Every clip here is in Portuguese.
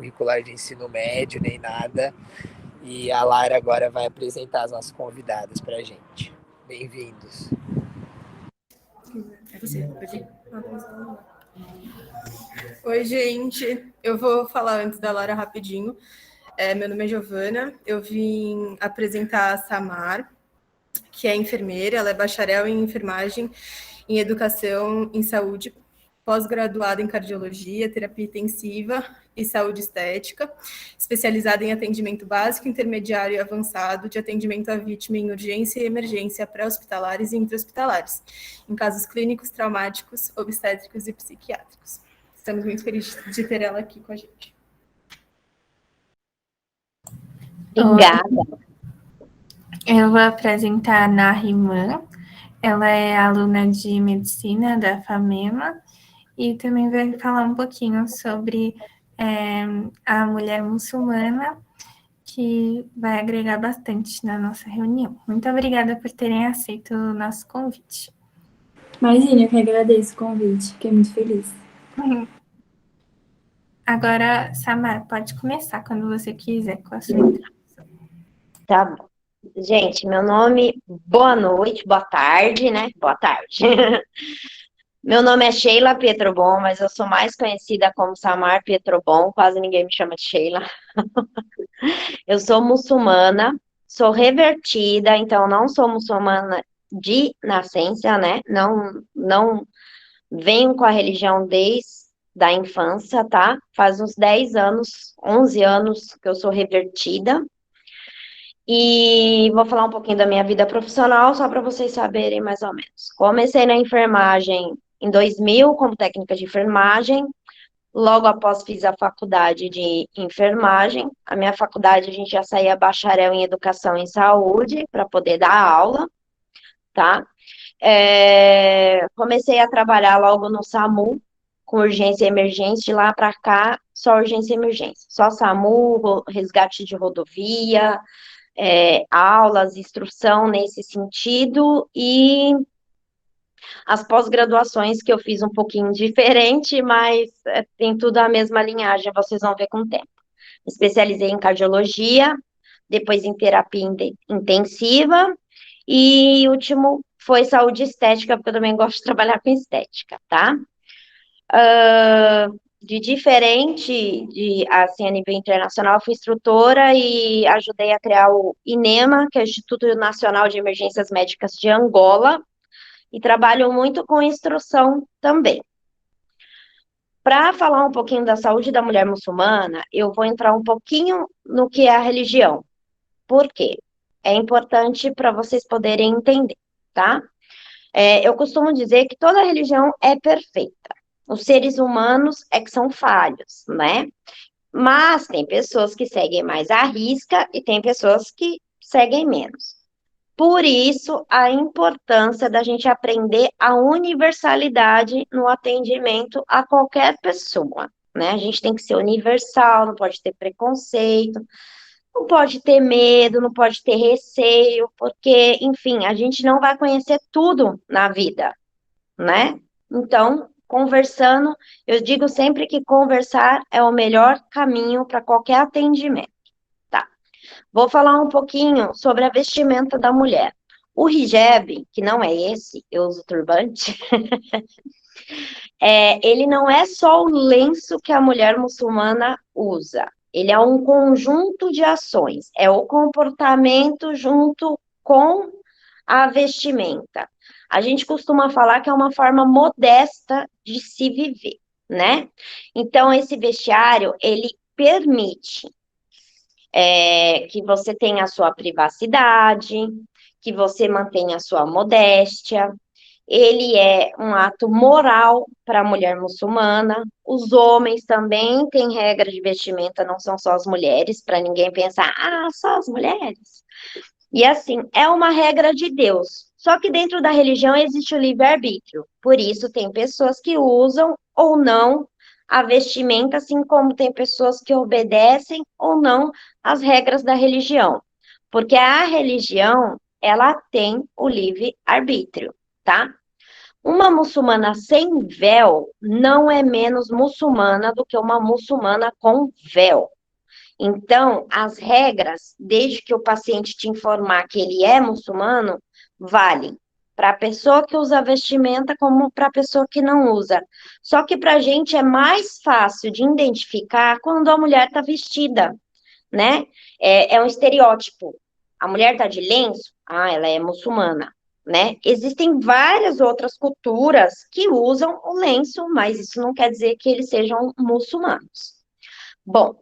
curricular de ensino médio, nem nada. E a Lara agora vai apresentar as nossas convidadas para a gente. Bem-vindos. É você, pode ir. Oi, gente. Eu vou falar antes da Lara rapidinho. Meu nome é Giovana. Eu vim apresentar a Samar, que é enfermeira. Ela é bacharel em enfermagem, em educação em saúde, pós-graduada em cardiologia, terapia intensiva e saúde estética, especializada em atendimento básico, intermediário e avançado de atendimento à vítima em urgência e emergência pré-hospitalares e intra-hospitalares, em casos clínicos, traumáticos, obstétricos e psiquiátricos. Estamos muito felizes de ter ela aqui com a gente. Obrigada. Eu vou apresentar a Nariman. Ela é aluna de medicina da FAMEMA e também vai falar um pouquinho sobre a mulher muçulmana, que vai agregar bastante na nossa reunião. Muito obrigada por terem aceito o nosso convite. Imagina, eu que agradeço o convite, fiquei muito feliz. Agora, Samar, pode começar quando você quiser com a sua introdução. Tá bom. Gente, meu nome, boa noite, boa tarde, né? Boa tarde. Meu nome é Sheila Pietrobon, mas eu sou mais conhecida como Samar Pietrobon, quase ninguém me chama de Sheila. Eu sou muçulmana, sou revertida, então não sou muçulmana de nascença, né? Não venho com a religião desde da infância, tá? Faz uns 10 anos, 11 anos que eu sou revertida. E vou falar um pouquinho da minha vida profissional, só para vocês saberem mais ou menos. Comecei na enfermagem em 2000, como técnica de enfermagem. Logo após fiz a faculdade de enfermagem. A minha faculdade a gente já saía bacharel em educação em saúde, para poder dar aula, tá? Comecei a trabalhar logo no SAMU, com urgência e emergência. De lá para cá, só urgência e emergência. Só SAMU, resgate de rodovia, aulas, instrução nesse sentido, e as pós-graduações que eu fiz um pouquinho diferente, mas tem tudo a mesma linhagem, vocês vão ver com o tempo. Me especializei em cardiologia, depois em terapia intensiva, e último foi saúde estética, porque eu também gosto de trabalhar com estética, tá? De diferente, assim, a nível internacional, fui instrutora e ajudei a criar o INEMA, que é o Instituto Nacional de Emergências Médicas de Angola, e trabalho muito com instrução também. Para falar um pouquinho da saúde da mulher muçulmana, eu vou entrar um pouquinho no que é a religião. Por quê? É importante para vocês poderem entender, tá? Eu costumo dizer que toda religião é perfeita. Os seres humanos é que são falhos, né? Mas tem pessoas que seguem mais à risca e tem pessoas que seguem menos. Por isso, a importância da gente aprender a universalidade no atendimento a qualquer pessoa, né? A gente tem que ser universal, não pode ter preconceito, não pode ter medo, não pode ter receio, porque, enfim, a gente não vai conhecer tudo na vida, né? Então, conversando, eu digo sempre que conversar é o melhor caminho para qualquer atendimento, tá? Vou falar um pouquinho sobre a vestimenta da mulher. O hijab, que não é esse, eu uso turbante, ele não é só o lenço que a mulher muçulmana usa, ele é um conjunto de ações, é o comportamento junto com a vestimenta. A gente costuma falar que é uma forma modesta de se viver, né? Então, esse vestiário, ele permite que você tenha a sua privacidade, que você mantenha a sua modéstia. Ele é um ato moral para a mulher muçulmana. Os homens também têm regra de vestimenta, não são só as mulheres, para ninguém pensar, só as mulheres. E assim, é uma regra de Deus. Só que dentro da religião existe o livre-arbítrio. Por isso, tem pessoas que usam ou não a vestimenta, assim como tem pessoas que obedecem ou não às regras da religião. Porque a religião, ela tem o livre-arbítrio, tá? Uma muçulmana sem véu não é menos muçulmana do que uma muçulmana com véu. Então, as regras, desde que o paciente te informar que ele é muçulmano, valem para a pessoa que usa vestimenta como para a pessoa que não usa. Só que para a gente é mais fácil de identificar quando a mulher está vestida, né? É um estereótipo. A mulher está de lenço, ela é muçulmana, né? Existem várias outras culturas que usam o lenço, mas isso não quer dizer que eles sejam muçulmanos. Bom,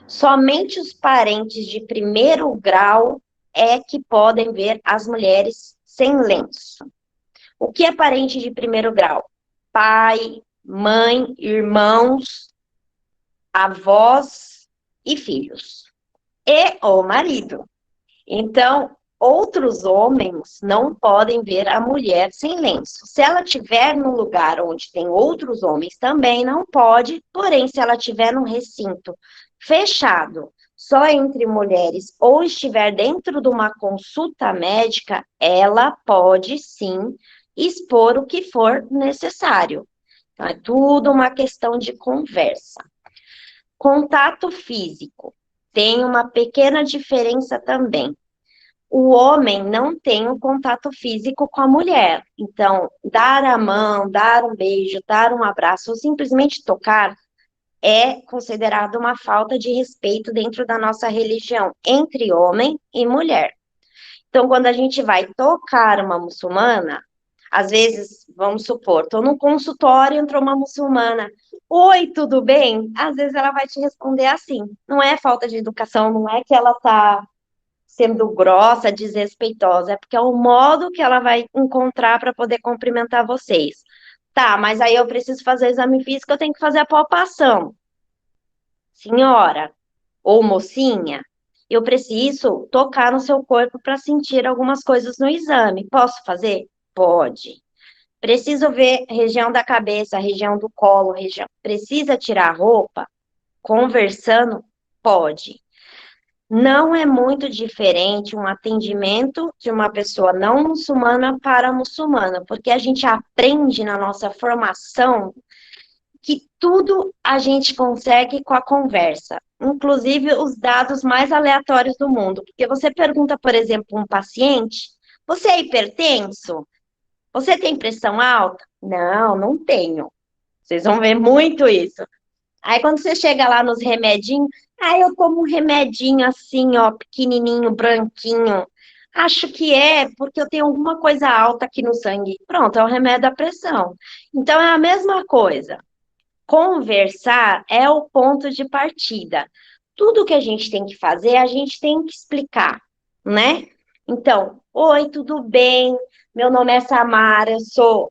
somente os parentes de primeiro grau é que podem ver as mulheres sem lenço. O que é parente de primeiro grau? Pai, mãe, irmãos, avós e filhos. E o marido. Então, outros homens não podem ver a mulher sem lenço. Se ela estiver num lugar onde tem outros homens, também não pode, porém, se ela estiver num recinto fechado, só entre mulheres, ou estiver dentro de uma consulta médica, ela pode sim expor o que for necessário. Então, é tudo uma questão de conversa. Contato físico. Tem uma pequena diferença também. O homem não tem um contato físico com a mulher. Então, dar a mão, dar um beijo, dar um abraço, ou simplesmente tocar, é considerado uma falta de respeito dentro da nossa religião, entre homem e mulher. Então, quando a gente vai tocar uma muçulmana, às vezes, vamos supor, estou no consultório, entrou uma muçulmana. Oi, tudo bem? Às vezes ela vai te responder assim. Não é falta de educação, não é que ela está sendo grossa, desrespeitosa, é porque é o modo que ela vai encontrar para poder cumprimentar vocês. Tá, mas aí eu preciso fazer exame físico, eu tenho que fazer a palpação. Senhora ou mocinha, eu preciso tocar no seu corpo para sentir algumas coisas no exame. Posso fazer? Pode. Preciso ver região da cabeça, região do colo, região. Precisa tirar a roupa? Conversando? Pode. Não é muito diferente um atendimento de uma pessoa não muçulmana para muçulmana, porque a gente aprende na nossa formação que tudo a gente consegue com a conversa, inclusive os dados mais aleatórios do mundo. Porque você pergunta, por exemplo, um paciente: você é hipertenso? Você tem pressão alta? Não, não tenho. Vocês vão ver muito isso. Aí quando você chega lá nos remedinhos, eu tomo um remedinho assim, ó, pequenininho, branquinho. Acho que é porque eu tenho alguma coisa alta aqui no sangue. Pronto, é o remédio da pressão. Então é a mesma coisa. Conversar é o ponto de partida. Tudo que a gente tem que fazer, a gente tem que explicar, né? Então, oi, tudo bem? Meu nome é Samara,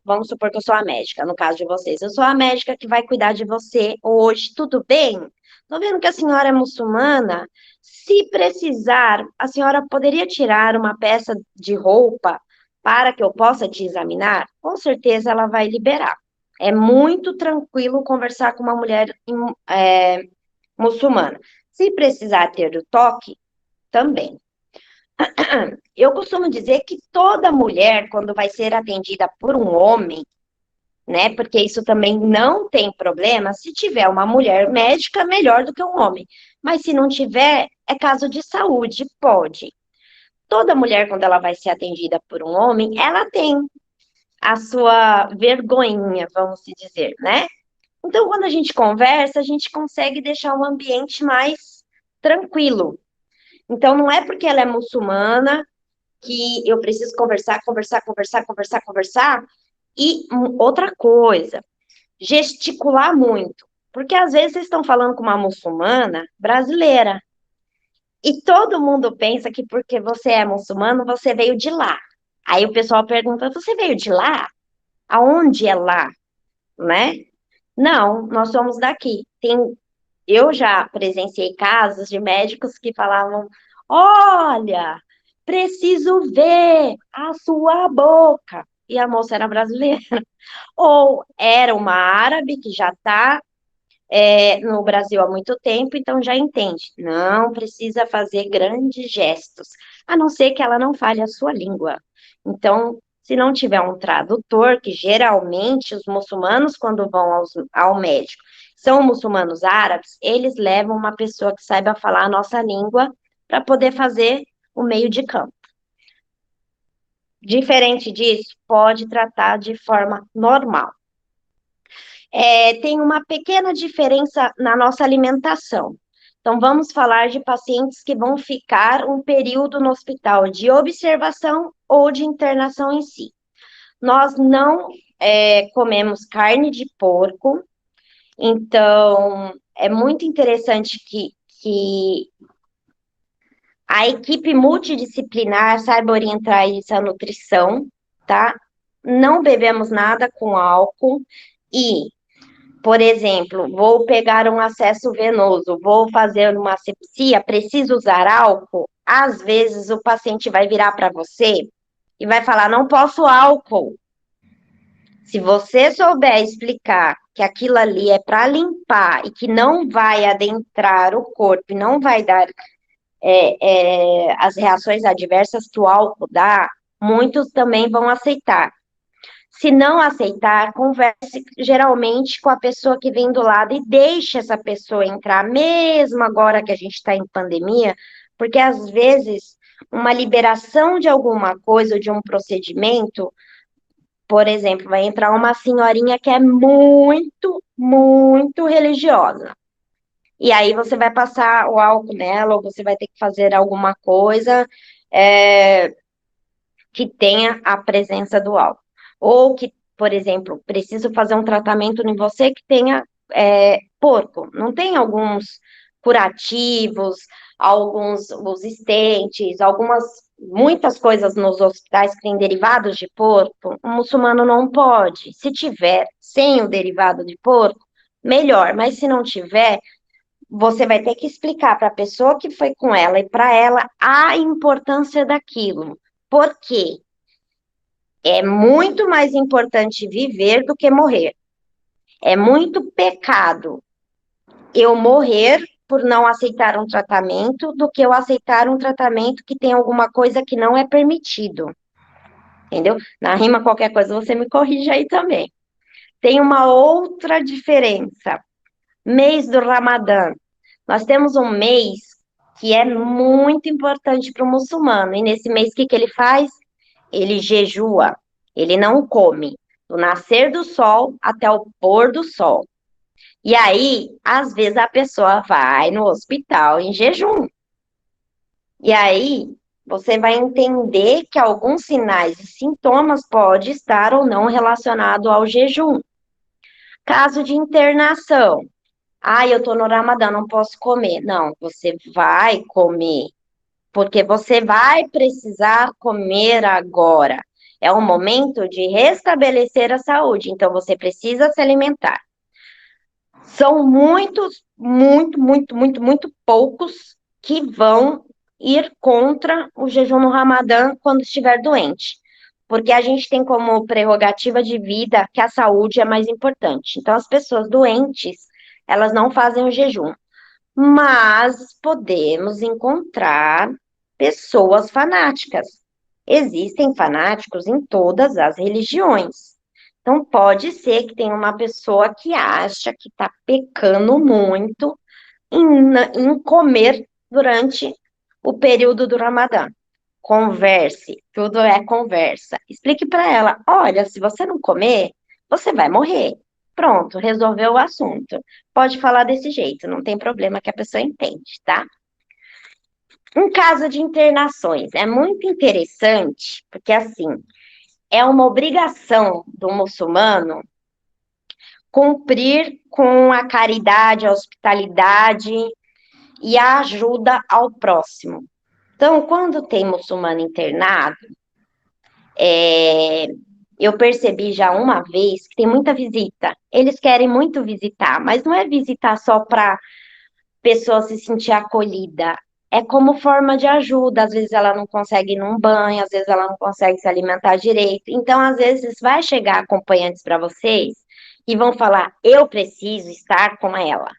vamos supor que eu sou a médica, no caso de vocês. Eu sou a médica que vai cuidar de você hoje, tudo bem? Tô vendo que a senhora é muçulmana. Se precisar, a senhora poderia tirar uma peça de roupa para que eu possa te examinar? Com certeza ela vai liberar. É muito tranquilo conversar com uma mulher muçulmana. Se precisar ter o toque, também. Eu costumo dizer que toda mulher, quando vai ser atendida por um homem, né? Porque isso também não tem problema, se tiver uma mulher médica, melhor do que um homem. Mas se não tiver, é caso de saúde, pode. Toda mulher, quando ela vai ser atendida por um homem, ela tem a sua vergonhinha, vamos se dizer, né? Então, quando a gente conversa, a gente consegue deixar o ambiente mais tranquilo. Então, não é porque ela é muçulmana que eu preciso conversar. E outra coisa, gesticular muito. Porque às vezes vocês estão falando com uma muçulmana brasileira. E todo mundo pensa que porque você é muçulmano, você veio de lá. Aí o pessoal pergunta: você veio de lá? Aonde é lá? Né? Não, nós somos daqui. Eu já presenciei casos de médicos que falavam: olha, preciso ver a sua boca. E a moça era brasileira. Ou era uma árabe que já está no Brasil há muito tempo, então já entende. Não precisa fazer grandes gestos, a não ser que ela não fale a sua língua. Então, Se não tiver um tradutor, que geralmente os muçulmanos, quando vão ao médico, são muçulmanos árabes, eles levam uma pessoa que saiba falar a nossa língua para poder fazer o meio de campo. Diferente disso, pode tratar de forma normal. Tem uma pequena diferença na nossa alimentação. Então, vamos falar de pacientes que vão ficar um período no hospital de observação ou de internação em si. Nós não comemos carne de porco, então é muito interessante que a equipe multidisciplinar saiba orientar isso à nutrição, tá? Não bebemos nada com álcool e, por exemplo, vou pegar um acesso venoso, vou fazer uma asepsia, preciso usar álcool? Às vezes o paciente vai virar para você e vai falar, não posso álcool. Se você souber explicar que aquilo ali é para limpar e que não vai adentrar o corpo e não vai dar as reações adversas que o álcool dá, muitos também vão aceitar. Se não aceitar, converse geralmente com a pessoa que vem do lado e deixe essa pessoa entrar, mesmo agora que a gente está em pandemia, porque às vezes uma liberação de alguma coisa ou de um procedimento, por exemplo, vai entrar uma senhorinha que é muito, muito religiosa. E aí você vai passar o álcool nela, ou você vai ter que fazer alguma coisa que tenha a presença do álcool. Ou que, por exemplo, preciso fazer um tratamento em você que tenha porco. Não tem alguns curativos, alguns os estentes, muitas coisas nos hospitais que têm derivados de porco, o muçulmano não pode. Se tiver sem o derivado de porco, melhor, mas se não tiver, você vai ter que explicar para a pessoa que foi com ela e para ela a importância daquilo. Por quê? É muito mais importante viver do que morrer. É muito pecado eu morrer por não aceitar um tratamento do que eu aceitar um tratamento que tem alguma coisa que não é permitido. Entendeu? Na rima qualquer coisa você me corrige aí também. Tem uma outra diferença. Mês do Ramadã. Nós temos um mês que é muito importante para o muçulmano. E nesse mês, o que ele faz? Ele jejua. Ele não come. Do nascer do sol até o pôr do sol. E aí, às vezes, a pessoa vai no hospital em jejum. E aí, você vai entender que alguns sinais e sintomas podem estar ou não relacionados ao jejum. Caso de internação. Eu tô no Ramadã, não posso comer. Não, você vai comer, porque você vai precisar comer agora. É o momento de restabelecer a saúde, então você precisa se alimentar. São muito, muito poucos que vão ir contra o jejum no Ramadã quando estiver doente. Porque a gente tem como prerrogativa de vida que a saúde é mais importante. Então, as pessoas doentes, elas não fazem o jejum. Mas podemos encontrar pessoas fanáticas. Existem fanáticos em todas as religiões. Então, pode ser que tenha uma pessoa que acha que está pecando muito em comer durante o período do Ramadã. Converse, tudo é conversa. Explique para ela, olha, se você não comer, você vai morrer. Pronto, resolveu o assunto. Pode falar desse jeito, não tem problema que a pessoa entende, tá? Um caso de internações é muito interessante, porque assim, é uma obrigação do muçulmano cumprir com a caridade, a hospitalidade e a ajuda ao próximo. Então, quando tem muçulmano internado, eu percebi já uma vez que tem muita visita. Eles querem muito visitar, mas não é visitar só para pessoa se sentir acolhida. É como forma de ajuda. Às vezes ela não consegue ir num banho, às vezes ela não consegue se alimentar direito. Então, às vezes, vai chegar acompanhantes para vocês e vão falar, eu preciso estar com ela.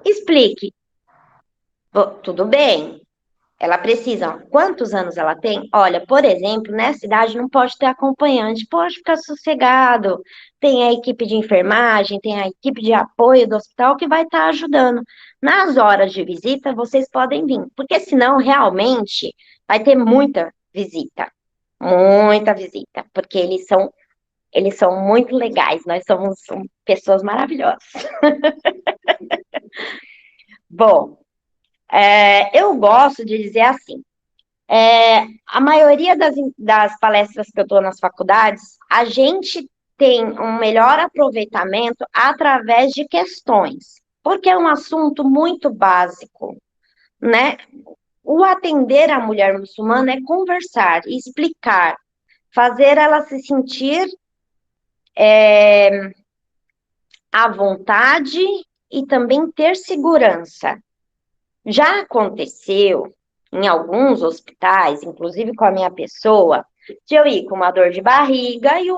Explique. Tudo bem. Ela precisa. Quantos anos ela tem? Olha, por exemplo, nessa idade não pode ter acompanhante, pode ficar sossegado. Tem a equipe de enfermagem, tem a equipe de apoio do hospital que vai estar ajudando. Nas horas de visita, vocês podem vir, porque senão realmente vai ter muita visita, porque eles são muito legais, nós somos pessoas maravilhosas. Bom, eu gosto de dizer assim, a maioria das palestras que eu dou nas faculdades, a gente tem um melhor aproveitamento através de questões, porque é um assunto muito básico, né? O atender a mulher muçulmana é conversar, explicar, fazer ela se sentir à vontade e também ter segurança. Já aconteceu em alguns hospitais, inclusive com a minha pessoa, de eu ir com uma dor de barriga e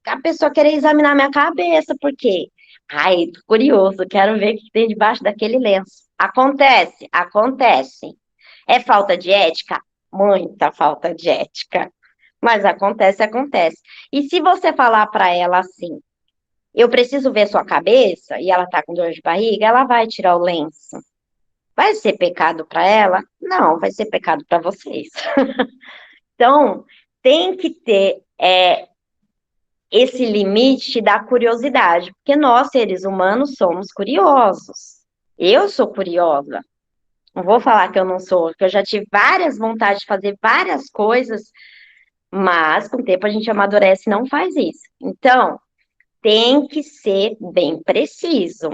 a pessoa querer examinar minha cabeça, por quê? Ai, tô curioso, quero ver o que tem debaixo daquele lenço. Acontece, acontece. É falta de ética? Muita falta de ética. Mas acontece, acontece. E se você falar para ela assim, eu preciso ver sua cabeça, e ela tá com dor de barriga, ela vai tirar o lenço. Vai ser pecado para ela? Não, vai ser pecado para vocês. Então, tem que ter esse limite da curiosidade, porque nós, seres humanos, somos curiosos. Eu sou curiosa. Não vou falar que eu não sou, porque eu já tive várias vontades de fazer várias coisas, mas com o tempo a gente amadurece e não faz isso. Então, tem que ser bem preciso,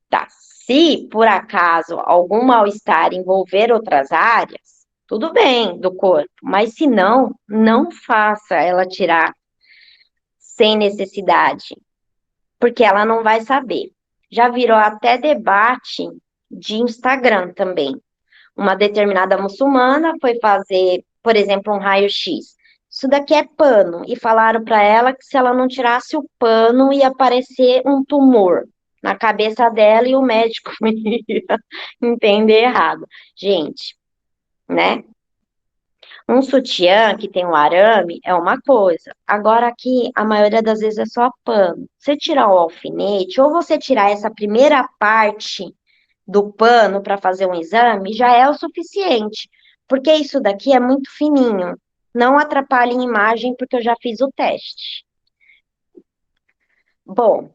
tá? Se, por acaso, algum mal-estar envolver outras áreas, tudo bem, do corpo, mas se não, não faça ela tirar sem necessidade, porque ela não vai saber. Já virou até debate de Instagram também. Uma determinada muçulmana foi fazer, por exemplo, um raio-x. Isso daqui é pano. E falaram para ela que se ela não tirasse o pano, ia aparecer um tumor na cabeça dela e o médico ia entender errado. Gente, né? Um sutiã que tem um arame é uma coisa. Agora aqui, a maioria das vezes é só pano. Você tirar o alfinete, ou você tirar essa primeira parte do pano para fazer um exame, já é o suficiente. Porque isso daqui é muito fininho. Não atrapalha em imagem, porque eu já fiz o teste. Bom,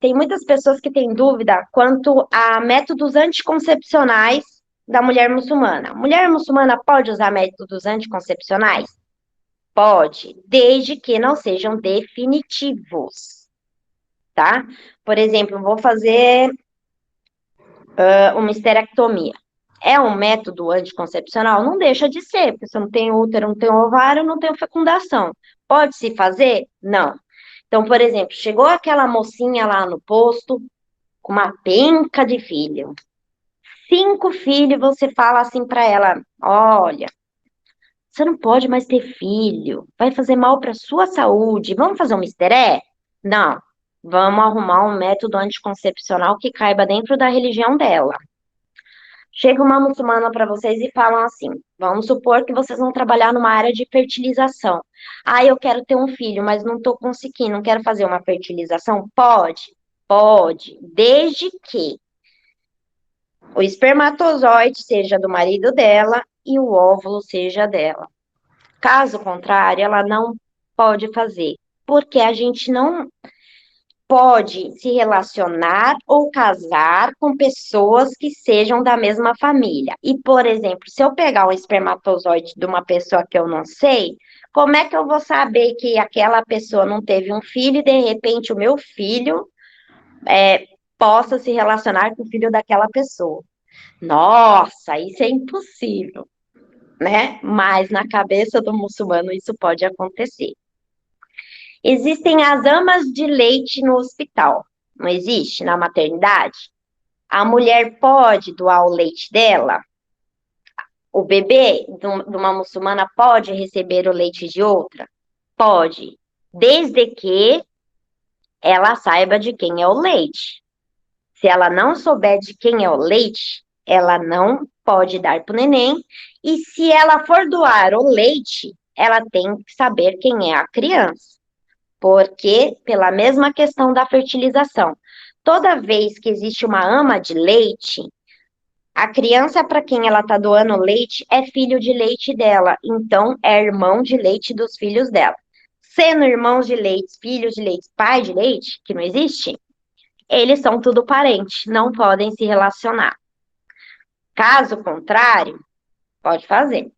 tem muitas pessoas que têm dúvida quanto a métodos anticoncepcionais da mulher muçulmana. Mulher muçulmana pode usar métodos anticoncepcionais? Pode, desde que não sejam definitivos, tá? Por exemplo, vou fazer uma histerectomia. É um método anticoncepcional? Não deixa de ser, porque você não tem útero, não tem ovário, não tem fecundação. Pode se fazer? Não. Então, por exemplo, chegou aquela mocinha lá no posto com uma penca de filho. 5 filhos, você fala assim para ela, olha, você não pode mais ter filho, vai fazer mal para sua saúde, vamos fazer um misteré? Não, vamos arrumar um método anticoncepcional que caiba dentro da religião dela. Chega uma muçulmana para vocês e falam assim, vamos supor que vocês vão trabalhar numa área de fertilização. Ah, eu quero ter um filho, mas não estou conseguindo, não quero fazer uma fertilização? Pode, pode, desde que o espermatozoide seja do marido dela e o óvulo seja dela. Caso contrário, ela não pode fazer, porque a gente não pode se relacionar ou casar com pessoas que sejam da mesma família. E, por exemplo, se eu pegar um espermatozoide de uma pessoa que eu não sei, como é que eu vou saber que aquela pessoa não teve um filho e, de repente, o meu filho possa se relacionar com o filho daquela pessoa? Nossa, isso é impossível, né? Mas na cabeça do muçulmano isso pode acontecer. Existem as amas de leite no hospital, não existe? Na maternidade? A mulher pode doar o leite dela? O bebê de uma muçulmana pode receber o leite de outra? Pode, desde que ela saiba de quem é o leite. Se ela não souber de quem é o leite, ela não pode dar para o neném, e se ela for doar o leite, ela tem que saber quem é a criança, porque pela mesma questão da fertilização, toda vez que existe uma ama de leite, a criança para quem ela está doando leite é filho de leite dela, então é irmão de leite dos filhos dela. Sendo irmãos de leite, filhos de leite, pai de leite, que não existe, eles são tudo parente, não podem se relacionar. Caso contrário, pode fazer.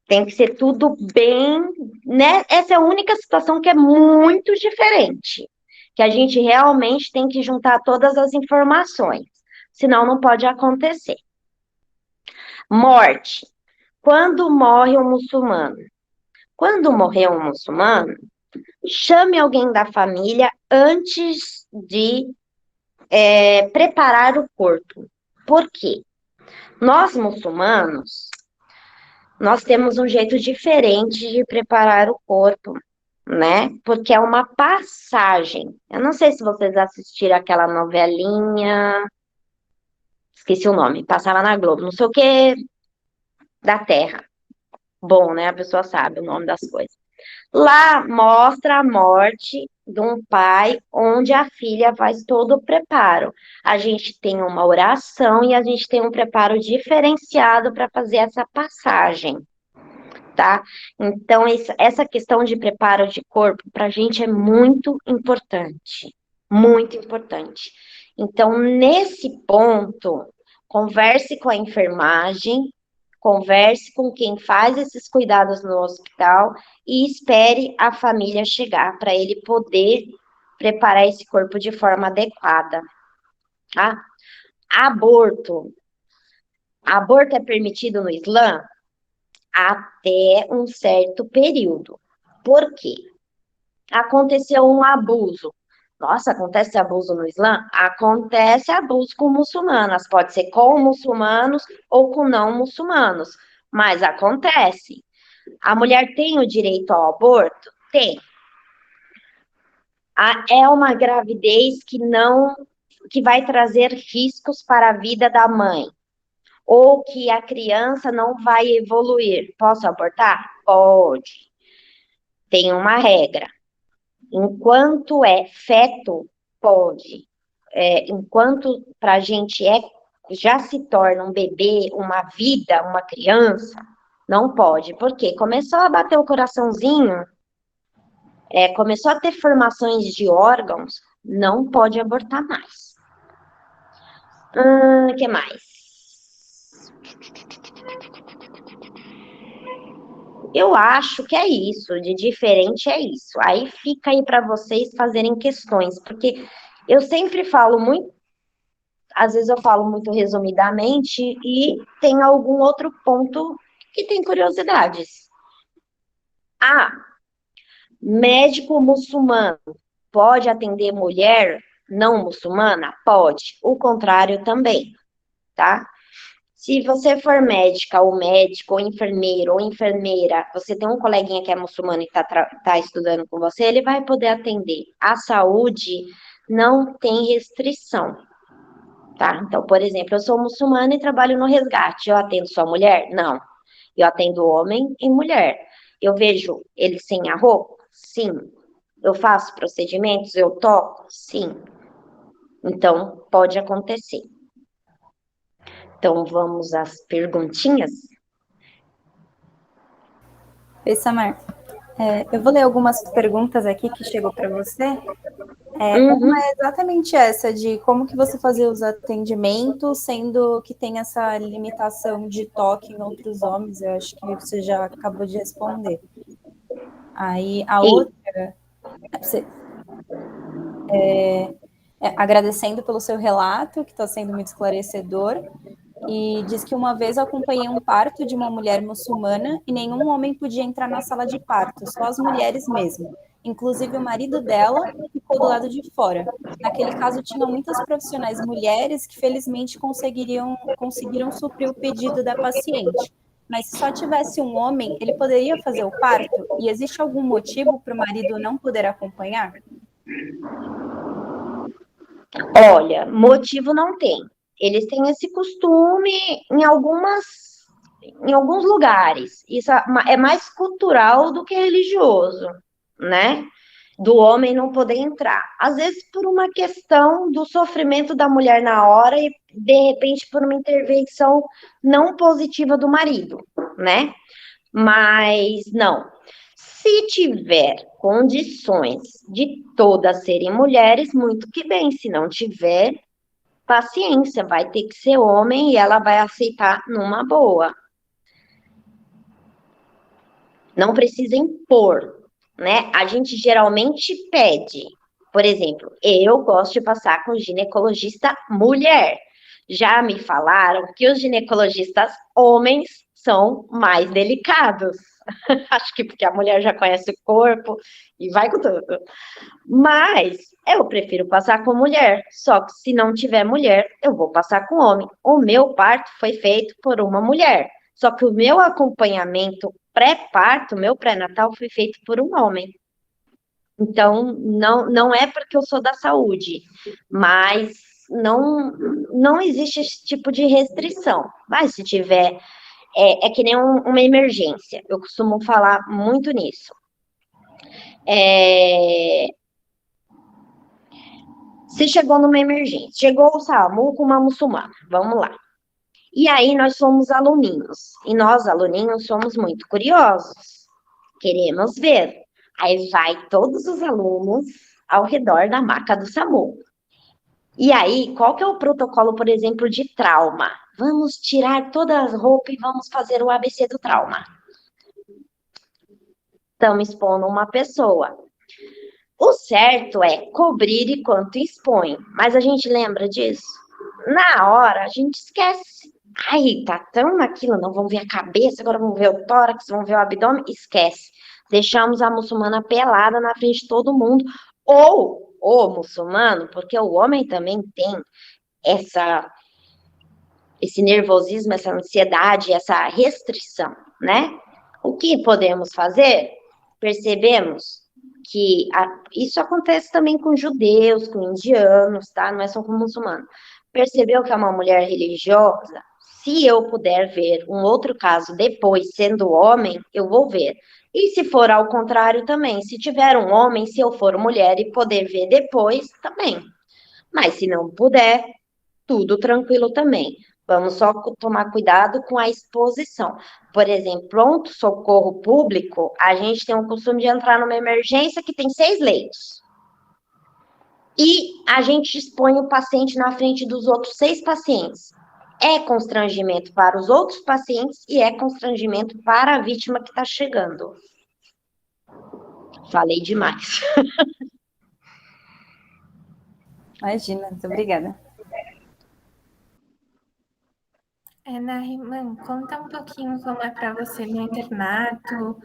Tem que ser tudo bem, né? Essa é a única situação que é muito diferente, que a gente realmente tem que juntar todas as informações, senão não pode acontecer. Morte. Quando morre um muçulmano? Quando morrer um muçulmano, chame alguém da família antes de preparar o corpo. Por quê? Nós, muçulmanos, nós temos um jeito diferente de preparar o corpo, né? Porque é uma passagem. Eu não sei se vocês assistiram aquela novelinha, esqueci o nome, passava na Globo, não sei o que, da Terra. Bom, né? A pessoa sabe o nome das coisas. Lá mostra a morte de um pai, onde a filha faz todo o preparo. A gente tem uma oração e a gente tem um preparo diferenciado para fazer essa passagem, tá? Então, essa questão de preparo de corpo, para a gente é muito importante. Muito importante. Então, nesse ponto, converse com a enfermagem, converse com quem faz esses cuidados no hospital e espere a família chegar para ele poder preparar esse corpo de forma adequada, tá? Aborto. Aborto é permitido no Islã até um certo período. Por quê? Aconteceu um abuso. Nossa, acontece abuso no Islã? Acontece abuso com muçulmanas. Pode ser com muçulmanos ou com não muçulmanos. Mas acontece. A mulher tem o direito ao aborto? Tem. É uma gravidez que vai trazer riscos para a vida da mãe. Ou que a criança não vai evoluir. Posso abortar? Pode. Tem uma regra. Enquanto é feto, pode. Enquanto para a gente já se torna um bebê, uma vida, uma criança, não pode. Porque começou a bater o coraçãozinho, começou a ter formações de órgãos, não pode abortar mais. O que mais? Eu acho que é isso, de diferente é isso. Aí fica aí para vocês fazerem questões, porque eu sempre falo muito, às vezes eu falo muito resumidamente e tem algum outro ponto que tem curiosidades. Médico muçulmano pode atender mulher não muçulmana? Pode. O contrário também, tá? Se você for médica, ou médico, ou enfermeiro, ou enfermeira, você tem um coleguinha que é muçulmano e tá estudando com você, ele vai poder atender. A saúde não tem restrição, tá? Então, por exemplo, eu sou muçulmana e trabalho no resgate. Eu atendo só mulher? Não. Eu atendo homem e mulher. Eu vejo ele sem a roupa? Sim. Eu faço procedimentos? Eu toco? Sim. Então, pode acontecer. Então, vamos às perguntinhas? Oi, Samar. Eu vou ler algumas perguntas aqui que chegou para você. Uma é exatamente essa, de como que você fazia os atendimentos, sendo que tem essa limitação de toque em outros homens. Eu acho que você já acabou de responder. Aí, a outra... agradecendo pelo seu relato, que está sendo muito esclarecedor, e diz que uma vez acompanhei um parto de uma mulher muçulmana e nenhum homem podia entrar na sala de parto, só as mulheres mesmo. Inclusive o marido dela ficou do lado de fora. Naquele caso, tinham muitas profissionais mulheres que felizmente conseguiram suprir o pedido da paciente. Mas se só tivesse um homem, ele poderia fazer o parto? E existe algum motivo para o marido não poder acompanhar? Olha, motivo não tem. eles têm esse costume em alguns lugares. Isso é mais cultural do que religioso, né? Do homem não poder entrar. Às vezes por uma questão do sofrimento da mulher na hora e, de repente, por uma intervenção não positiva do marido, né? Mas não. Se tiver condições de todas serem mulheres, muito que bem. Se não tiver, paciência, vai ter que ser homem e ela vai aceitar numa boa. Não precisa impor, né? A gente geralmente pede. Por exemplo, eu gosto de passar com ginecologista mulher. Já me falaram que os ginecologistas homens são mais delicados. Acho que porque a mulher já conhece o corpo e vai com tudo. Mas eu prefiro passar com mulher. Só que se não tiver mulher, eu vou passar com homem. O meu parto foi feito por uma mulher. Só que o meu acompanhamento pré-parto, meu pré-natal, foi feito por um homem. Então, não é porque eu sou da saúde, mas não existe esse tipo de restrição. Mas se tiver, é que nem uma emergência. Eu costumo falar muito nisso. Se chegou numa emergência, chegou o SAMU com uma muçulmana, vamos lá. E aí nós somos aluninhos, e nós, aluninhos, somos muito curiosos, queremos ver. Aí vai todos os alunos ao redor da maca do SAMU. E aí, qual que é o protocolo, por exemplo, de trauma? Vamos tirar todas as roupas e vamos fazer o ABC do trauma. Estamos expondo uma pessoa. O certo é cobrir enquanto expõe, mas a gente lembra disso? Na hora, a gente esquece. Ai, tá tão naquilo, não vão ver a cabeça, agora vão ver o tórax, vão ver o abdômen, esquece. Deixamos a muçulmana pelada na frente de todo mundo, ou o muçulmano, porque o homem também tem esse nervosismo, essa ansiedade, essa restrição, né? O que podemos fazer? Percebemos que isso acontece também com judeus, com indianos, tá? Não é só com muçulmano. Percebeu que é uma mulher religiosa? Se eu puder ver um outro caso depois, sendo homem, eu vou ver. E se for ao contrário também, se tiver um homem, se eu for mulher e poder ver depois, também. Mas se não puder, tudo tranquilo também. Vamos só tomar cuidado com a exposição. Por exemplo, pronto-socorro público, a gente tem o costume de entrar numa emergência que tem 6 leitos. E a gente expõe o paciente na frente dos outros 6 pacientes. É constrangimento para os outros pacientes e é constrangimento para a vítima que está chegando. Falei demais. Imagina, muito obrigada. Nariman, conta um pouquinho como é para você no internato,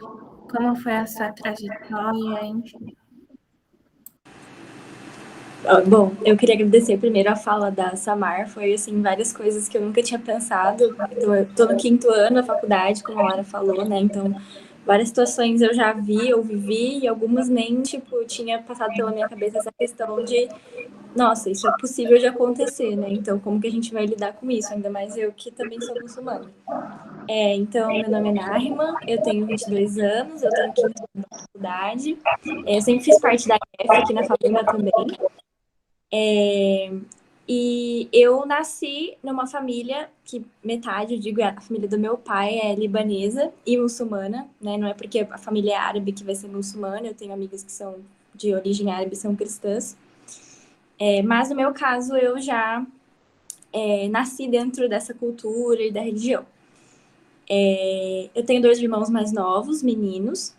como foi a sua trajetória, enfim. Bom, eu queria agradecer primeiro a fala da Samar, foi assim, várias coisas que eu nunca tinha pensado. Tô no 5º ano da faculdade, como a Lara falou, né? Então, várias situações eu já vi, eu vivi, e algumas nem, tipo, tinha passado pela minha cabeça essa questão de, nossa, isso é possível de acontecer, né? Então, como que a gente vai lidar com isso? Ainda mais eu que também sou muçulmana. Então, meu nome é Nariman, eu tenho 22 anos, eu estou no 5º ano da faculdade, eu sempre fiz parte da IF aqui na faculdade também. E eu nasci numa família que metade, eu digo, a família do meu pai é libanesa e muçulmana, né? Não é porque a família é árabe que vai ser muçulmana, eu tenho amigas que são de origem árabe e são cristãs. Mas no meu caso, eu já nasci dentro dessa cultura e da religião. Eu tenho 2 irmãos mais novos, meninos,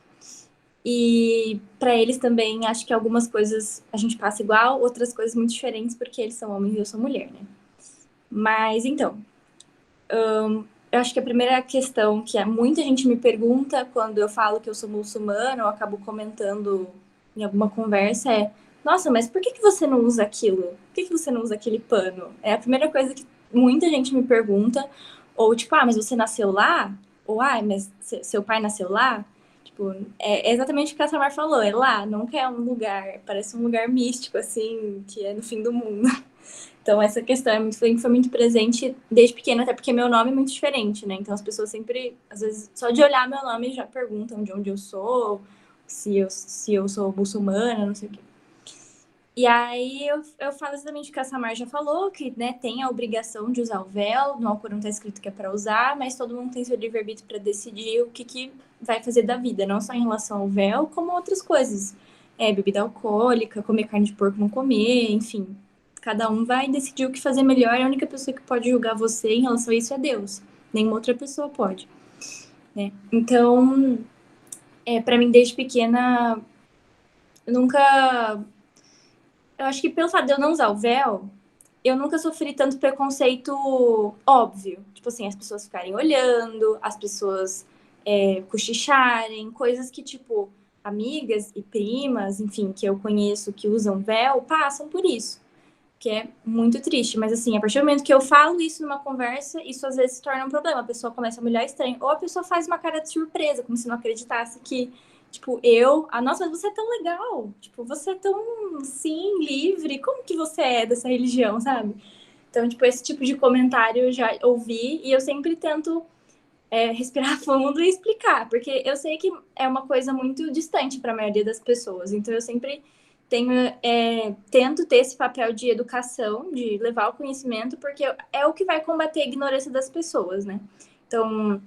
e para eles também acho que algumas coisas a gente passa igual, outras coisas muito diferentes, porque eles são homens e eu sou mulher, né? Mas então, eu acho que a primeira questão que muita gente me pergunta quando eu falo que eu sou muçulmana, eu acabo comentando em alguma conversa nossa, mas por que você não usa aquilo? Por que você não usa aquele pano? É a primeira coisa que muita gente me pergunta, ou tipo, mas você nasceu lá? Ou, mas seu pai nasceu lá? Tipo, é exatamente o que a Samar falou, é lá, nunca é um lugar, parece um lugar místico, assim, que é no fim do mundo. Então, essa questão foi muito presente desde pequena, até porque meu nome é muito diferente, né? Então, as pessoas sempre, às vezes, só de olhar meu nome já perguntam de onde eu sou, se eu sou muçulmana, não sei o quê. E aí eu falo exatamente o que a Samar já falou, que, né, tem a obrigação de usar o véu, no Alcorão tá escrito que é para usar, mas todo mundo tem seu livre-arbítrio para decidir o que vai fazer da vida, não só em relação ao véu, como outras coisas. Bebida alcoólica, comer carne de porco, não comer, enfim. Cada um vai decidir o que fazer melhor, a única pessoa que pode julgar você em relação a isso é Deus. Nenhuma outra pessoa pode, né? Então, para mim, desde pequena, eu nunca... Eu acho que pelo fato de eu não usar o véu, eu nunca sofri tanto preconceito óbvio. Tipo assim, as pessoas ficarem olhando, as pessoas cochicharem, coisas que, tipo, amigas e primas, enfim, que eu conheço que usam véu, passam por isso. Que é muito triste. Mas, assim, a partir do momento que eu falo isso numa conversa, isso às vezes se torna um problema. A pessoa começa a me olhar estranho. Ou a pessoa faz uma cara de surpresa, como se não acreditasse que... Tipo, nossa, mas você é tão legal. Tipo, você é tão, sim, livre. Como que você é dessa religião, sabe? Então, tipo, esse tipo de comentário eu já ouvi e eu sempre tento respirar fundo e explicar, porque eu sei que é uma coisa muito distante para a maioria das pessoas. Então, eu sempre tento ter esse papel de educação, de levar o conhecimento, porque é o que vai combater a ignorância das pessoas, né? Então,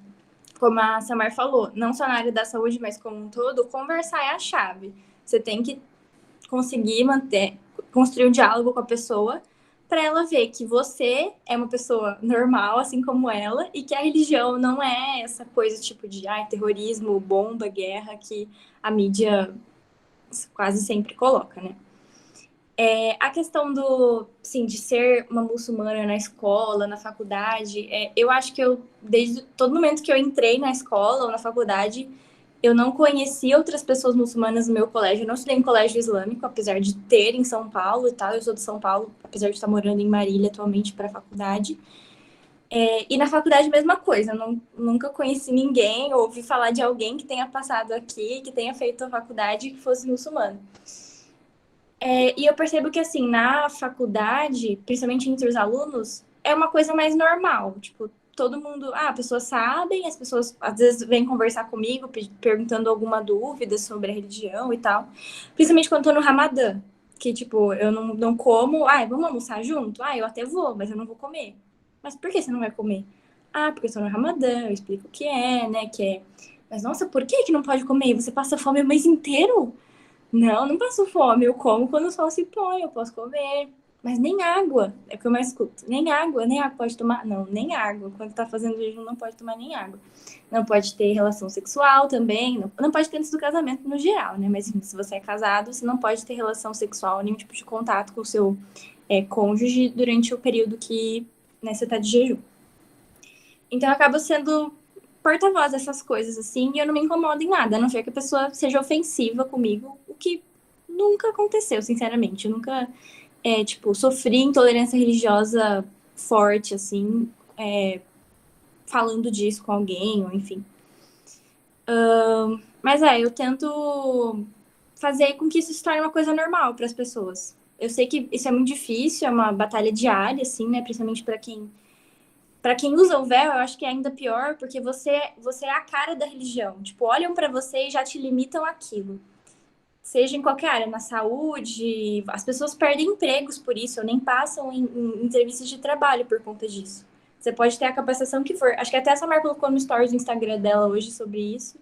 como a Samar falou, não só na área da saúde, mas como um todo, conversar é a chave. Você tem que conseguir construir um diálogo com a pessoa para ela ver que você é uma pessoa normal, assim como ela, e que a religião não é essa coisa tipo de terrorismo, bomba, guerra, que a mídia quase sempre coloca, né? A questão de ser uma muçulmana na escola, na faculdade, eu acho que desde todo momento que eu entrei na escola ou na faculdade, eu não conheci outras pessoas muçulmanas no meu colégio. Eu não estudei em colégio islâmico, apesar de ter em São Paulo e tal. Eu sou de São Paulo, apesar de estar morando em Marília atualmente para a faculdade. E na faculdade, mesma coisa. Eu nunca conheci ninguém, ou ouvi falar de alguém que tenha passado aqui, que tenha feito a faculdade e que fosse muçulmano. E eu percebo que, assim, na faculdade, principalmente entre os alunos, é uma coisa mais normal. Tipo, todo mundo... as pessoas sabem, as pessoas às vezes vêm conversar comigo, perguntando alguma dúvida sobre a religião e tal. Principalmente quando eu tô no Ramadã, que, tipo, eu não como... vamos almoçar junto? Eu até vou, mas eu não vou comer. Mas por que você não vai comer? Porque eu estou no Ramadã, eu explico o que é, né, Mas, nossa, por que não pode comer? Você passa fome o mês inteiro? Não passo fome, eu como quando o sol se põe, eu posso comer. Mas nem água, é o que eu mais escuto. Nem água pode tomar. Não, nem água. Quando tá fazendo jejum, não pode tomar nem água. Não pode ter relação sexual também. Não pode ter antes do casamento no geral, né? Mas se você é casado, você não pode ter relação sexual, nenhum tipo de contato com o seu cônjuge durante o período que você tá de jejum. Então, eu acabo sendo porta-voz dessas coisas, assim, e eu não me incomodo em nada, a não ser que a pessoa seja ofensiva comigo, o que nunca aconteceu, sinceramente. Eu nunca, sofri intolerância religiosa forte, assim, falando disso com alguém, ou enfim. Mas eu tento fazer com que isso se torne uma coisa normal para as pessoas. Eu sei que isso é muito difícil, é uma batalha diária, assim, né, principalmente para quem usa o véu, eu acho que é ainda pior, porque você é a cara da religião. Tipo, olham para você e já te limitam aquilo. Seja em qualquer área, na saúde, as pessoas perdem empregos por isso, ou nem passam em entrevistas de trabalho por conta disso. Você pode ter a capacitação que for. Acho que até essa Marca colocou no stories do Instagram dela hoje sobre isso.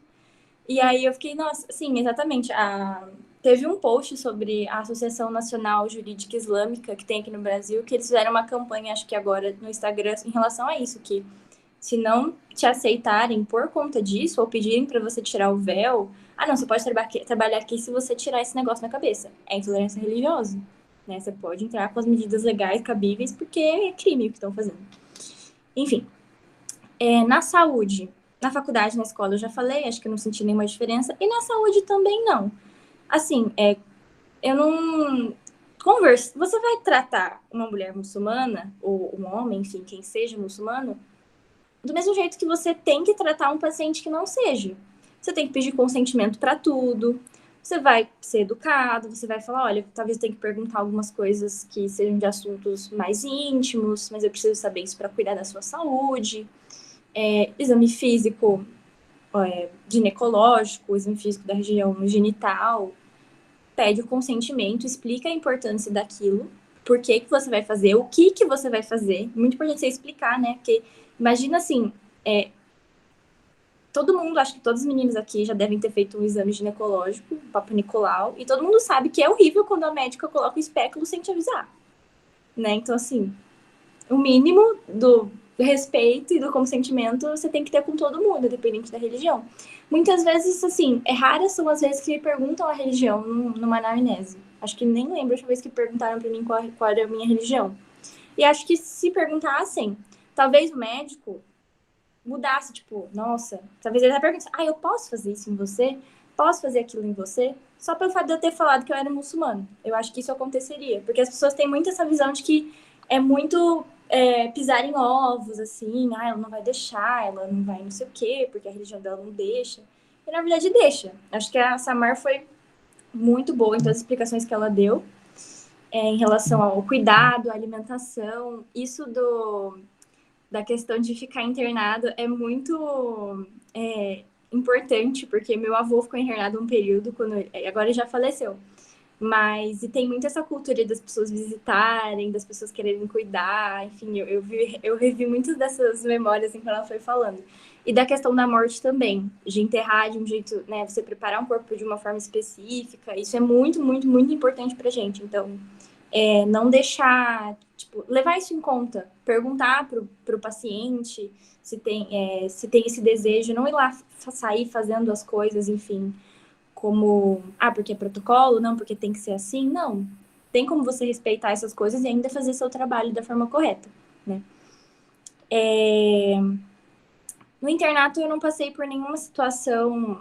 E aí eu fiquei, nossa, sim, exatamente. Teve um post sobre a Associação Nacional Jurídica Islâmica que tem aqui no Brasil, que eles fizeram uma campanha, acho que agora, no Instagram, em relação a isso, que se não te aceitarem por conta disso, ou pedirem para você tirar o véu, não, você pode trabalhar aqui se você tirar esse negócio na cabeça. É intolerância religiosa, né? Você pode entrar com as medidas legais cabíveis, porque é crime o que estão fazendo. Enfim, na saúde, na faculdade, na escola, eu já falei, acho que eu não senti nenhuma diferença, e na saúde também não. Assim, eu não... Você vai tratar uma mulher muçulmana, ou um homem, enfim, quem seja muçulmano, do mesmo jeito que você tem que tratar um paciente que não seja. Você tem que pedir consentimento para tudo, Você vai ser educado, você vai falar, olha, talvez eu tenha que perguntar algumas coisas que sejam de assuntos mais íntimos, mas eu preciso saber isso para cuidar da sua saúde. Exame físico, ginecológico, exame físico da região genital, pede o consentimento, explica a importância daquilo, por que você vai fazer, o que você vai fazer. Muito importante você explicar, né? Porque imagina assim, todo mundo, acho que todos os meninos aqui já devem ter feito um exame ginecológico, um Papa Nicolau, e todo mundo sabe que é horrível quando a médica coloca o espéculo sem te avisar, né? Então, assim, o mínimo do respeito e do consentimento você tem que ter com todo mundo, independente da religião. Muitas vezes, assim, raras são as vezes que me perguntam a religião numa anamnese. Acho que nem lembro a última vez que perguntaram pra mim qual era a minha religião. E acho que se perguntassem, talvez o médico mudasse, tipo, nossa, talvez ele até perguntasse, eu posso fazer isso em você? Posso fazer aquilo em você? Só pelo fato de eu ter falado que eu era muçulmano. Eu acho que isso aconteceria. Porque as pessoas têm muito essa visão de que é muito pisar em ovos, assim, ela não vai deixar, ela não vai não sei o quê, porque a religião dela não deixa. E na verdade deixa. Acho que a Samar foi muito boa em todas as explicações que ela deu em relação ao cuidado, à alimentação. Isso da questão de ficar internado é muito importante, porque meu avô ficou internado um período, agora ele já faleceu. Mas, e tem muito essa cultura das pessoas visitarem, das pessoas quererem cuidar, enfim, eu revi muitas dessas memórias assim, quando ela foi falando. E da questão da morte também, de enterrar de um jeito, né, você preparar um corpo de uma forma específica, isso é muito, muito, muito importante pra gente. Então, não deixar, tipo, levar isso em conta, perguntar pro paciente se tem esse desejo, não ir lá sair fazendo as coisas, enfim, como, porque é protocolo, não, porque tem que ser assim, não. Tem como você respeitar essas coisas e ainda fazer seu trabalho da forma correta, né? No internato eu não passei por nenhuma situação,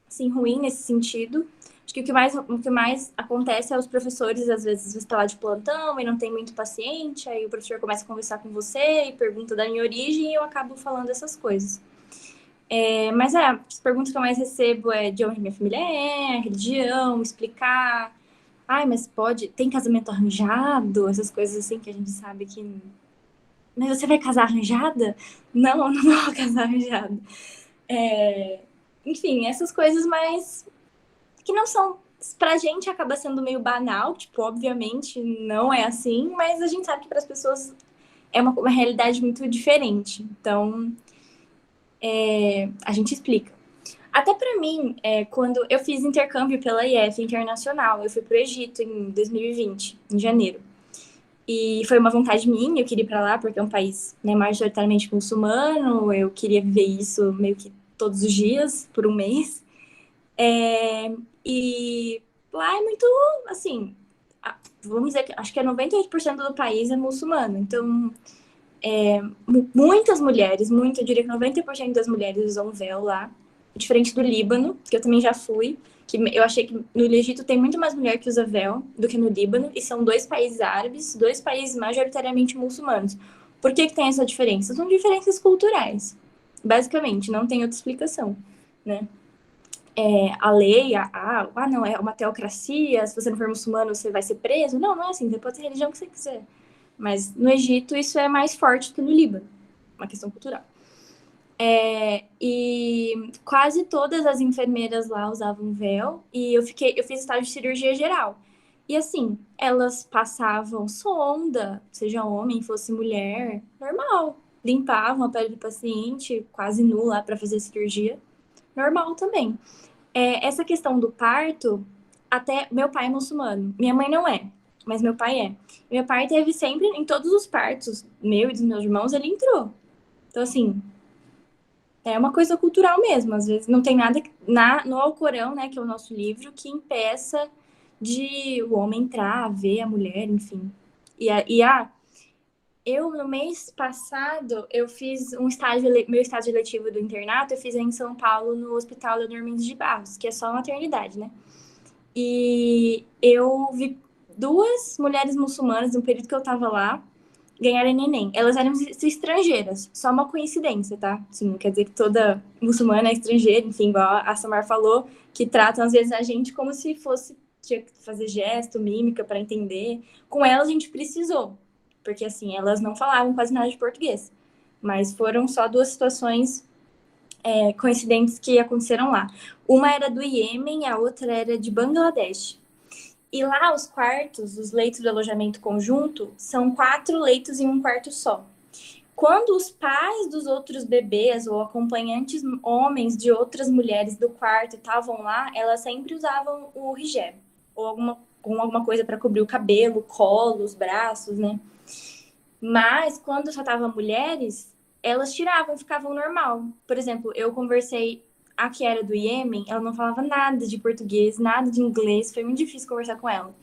assim, ruim nesse sentido. Acho que o que mais acontece é os professores, às vezes, você está lá de plantão e não tem muito paciente, aí o professor começa a conversar com você e pergunta da minha origem e eu acabo falando essas coisas. Mas as perguntas que eu mais recebo é de onde minha família religião, explicar. Mas tem casamento arranjado? Essas coisas assim que a gente sabe que... Mas você vai casar arranjada? Não, não vou casar arranjada. Enfim, essas coisas mais... que não são... Pra gente acaba sendo meio banal, tipo, obviamente não é assim, mas a gente sabe que para as pessoas é uma realidade muito diferente. Então, a gente explica. Até para mim, quando eu fiz intercâmbio pela IF Internacional, eu fui para o Egito em 2020, em janeiro. E foi uma vontade minha, eu queria ir para lá porque é um país, né, majoritariamente muçulmano, eu queria viver isso meio que todos os dias, por um mês. E lá é muito, assim, vamos dizer que acho que 98% do país é muçulmano. Então, muitas mulheres, eu diria que 90% das mulheres usam véu lá. Diferente do Líbano, que eu também já fui, que eu achei que no Egito tem muito mais mulher que usa véu do que no Líbano, e são 2 países árabes, 2 países majoritariamente muçulmanos. Por que tem essa diferença? São diferenças culturais, basicamente, não tem outra explicação, né? A lei, não, é uma teocracia, se você não for muçulmano você vai ser preso. Não é assim, você pode ter a religião que você quiser. Mas no Egito isso é mais forte que no Líbano, uma questão cultural. E quase todas as enfermeiras lá usavam véu e eu fiz estágio de cirurgia geral. E assim, elas passavam sonda, seja homem, fosse mulher, normal. Limpavam a pele do paciente, quase nu lá para fazer cirurgia, normal também. Essa questão do parto, até meu pai é muçulmano, minha mãe não é, mas meu pai é. Meu pai teve sempre, em todos os partos, meu e dos meus irmãos, ele entrou. Então assim, é uma coisa cultural mesmo, às vezes não tem nada no Alcorão, né, que é o nosso livro, que impeça de o homem entrar, ver a mulher, enfim. Eu, no mês passado, eu fiz meu estágio letivo do internato, eu fiz em São Paulo, no Hospital Leonor Mendes de Barros, que é só maternidade, né? E eu vi 2 mulheres muçulmanas no período que eu tava lá, ganharem neném. Elas eram estrangeiras, só uma coincidência, tá? Assim, não quer dizer que toda muçulmana é estrangeira, enfim, igual a Samar falou, que tratam às vezes a gente como se fosse, tinha que fazer gesto, mímica para entender. Com elas a gente precisou, porque assim, elas não falavam quase nada de português, mas foram só duas situações coincidentes que aconteceram lá. Uma era do Iêmen, a outra era de Bangladesh. E lá os quartos, os leitos do alojamento conjunto, são 4 leitos em um quarto só. Quando os pais dos outros bebês ou acompanhantes homens de outras mulheres do quarto estavam lá, elas sempre usavam o hijab, ou alguma coisa para cobrir o cabelo, o colo, os braços, né? Mas quando só estavam mulheres, elas tiravam, ficavam normal. Por exemplo, eu conversei, a que era do Iêmen, ela não falava nada de português, nada de inglês, foi muito difícil conversar com ela.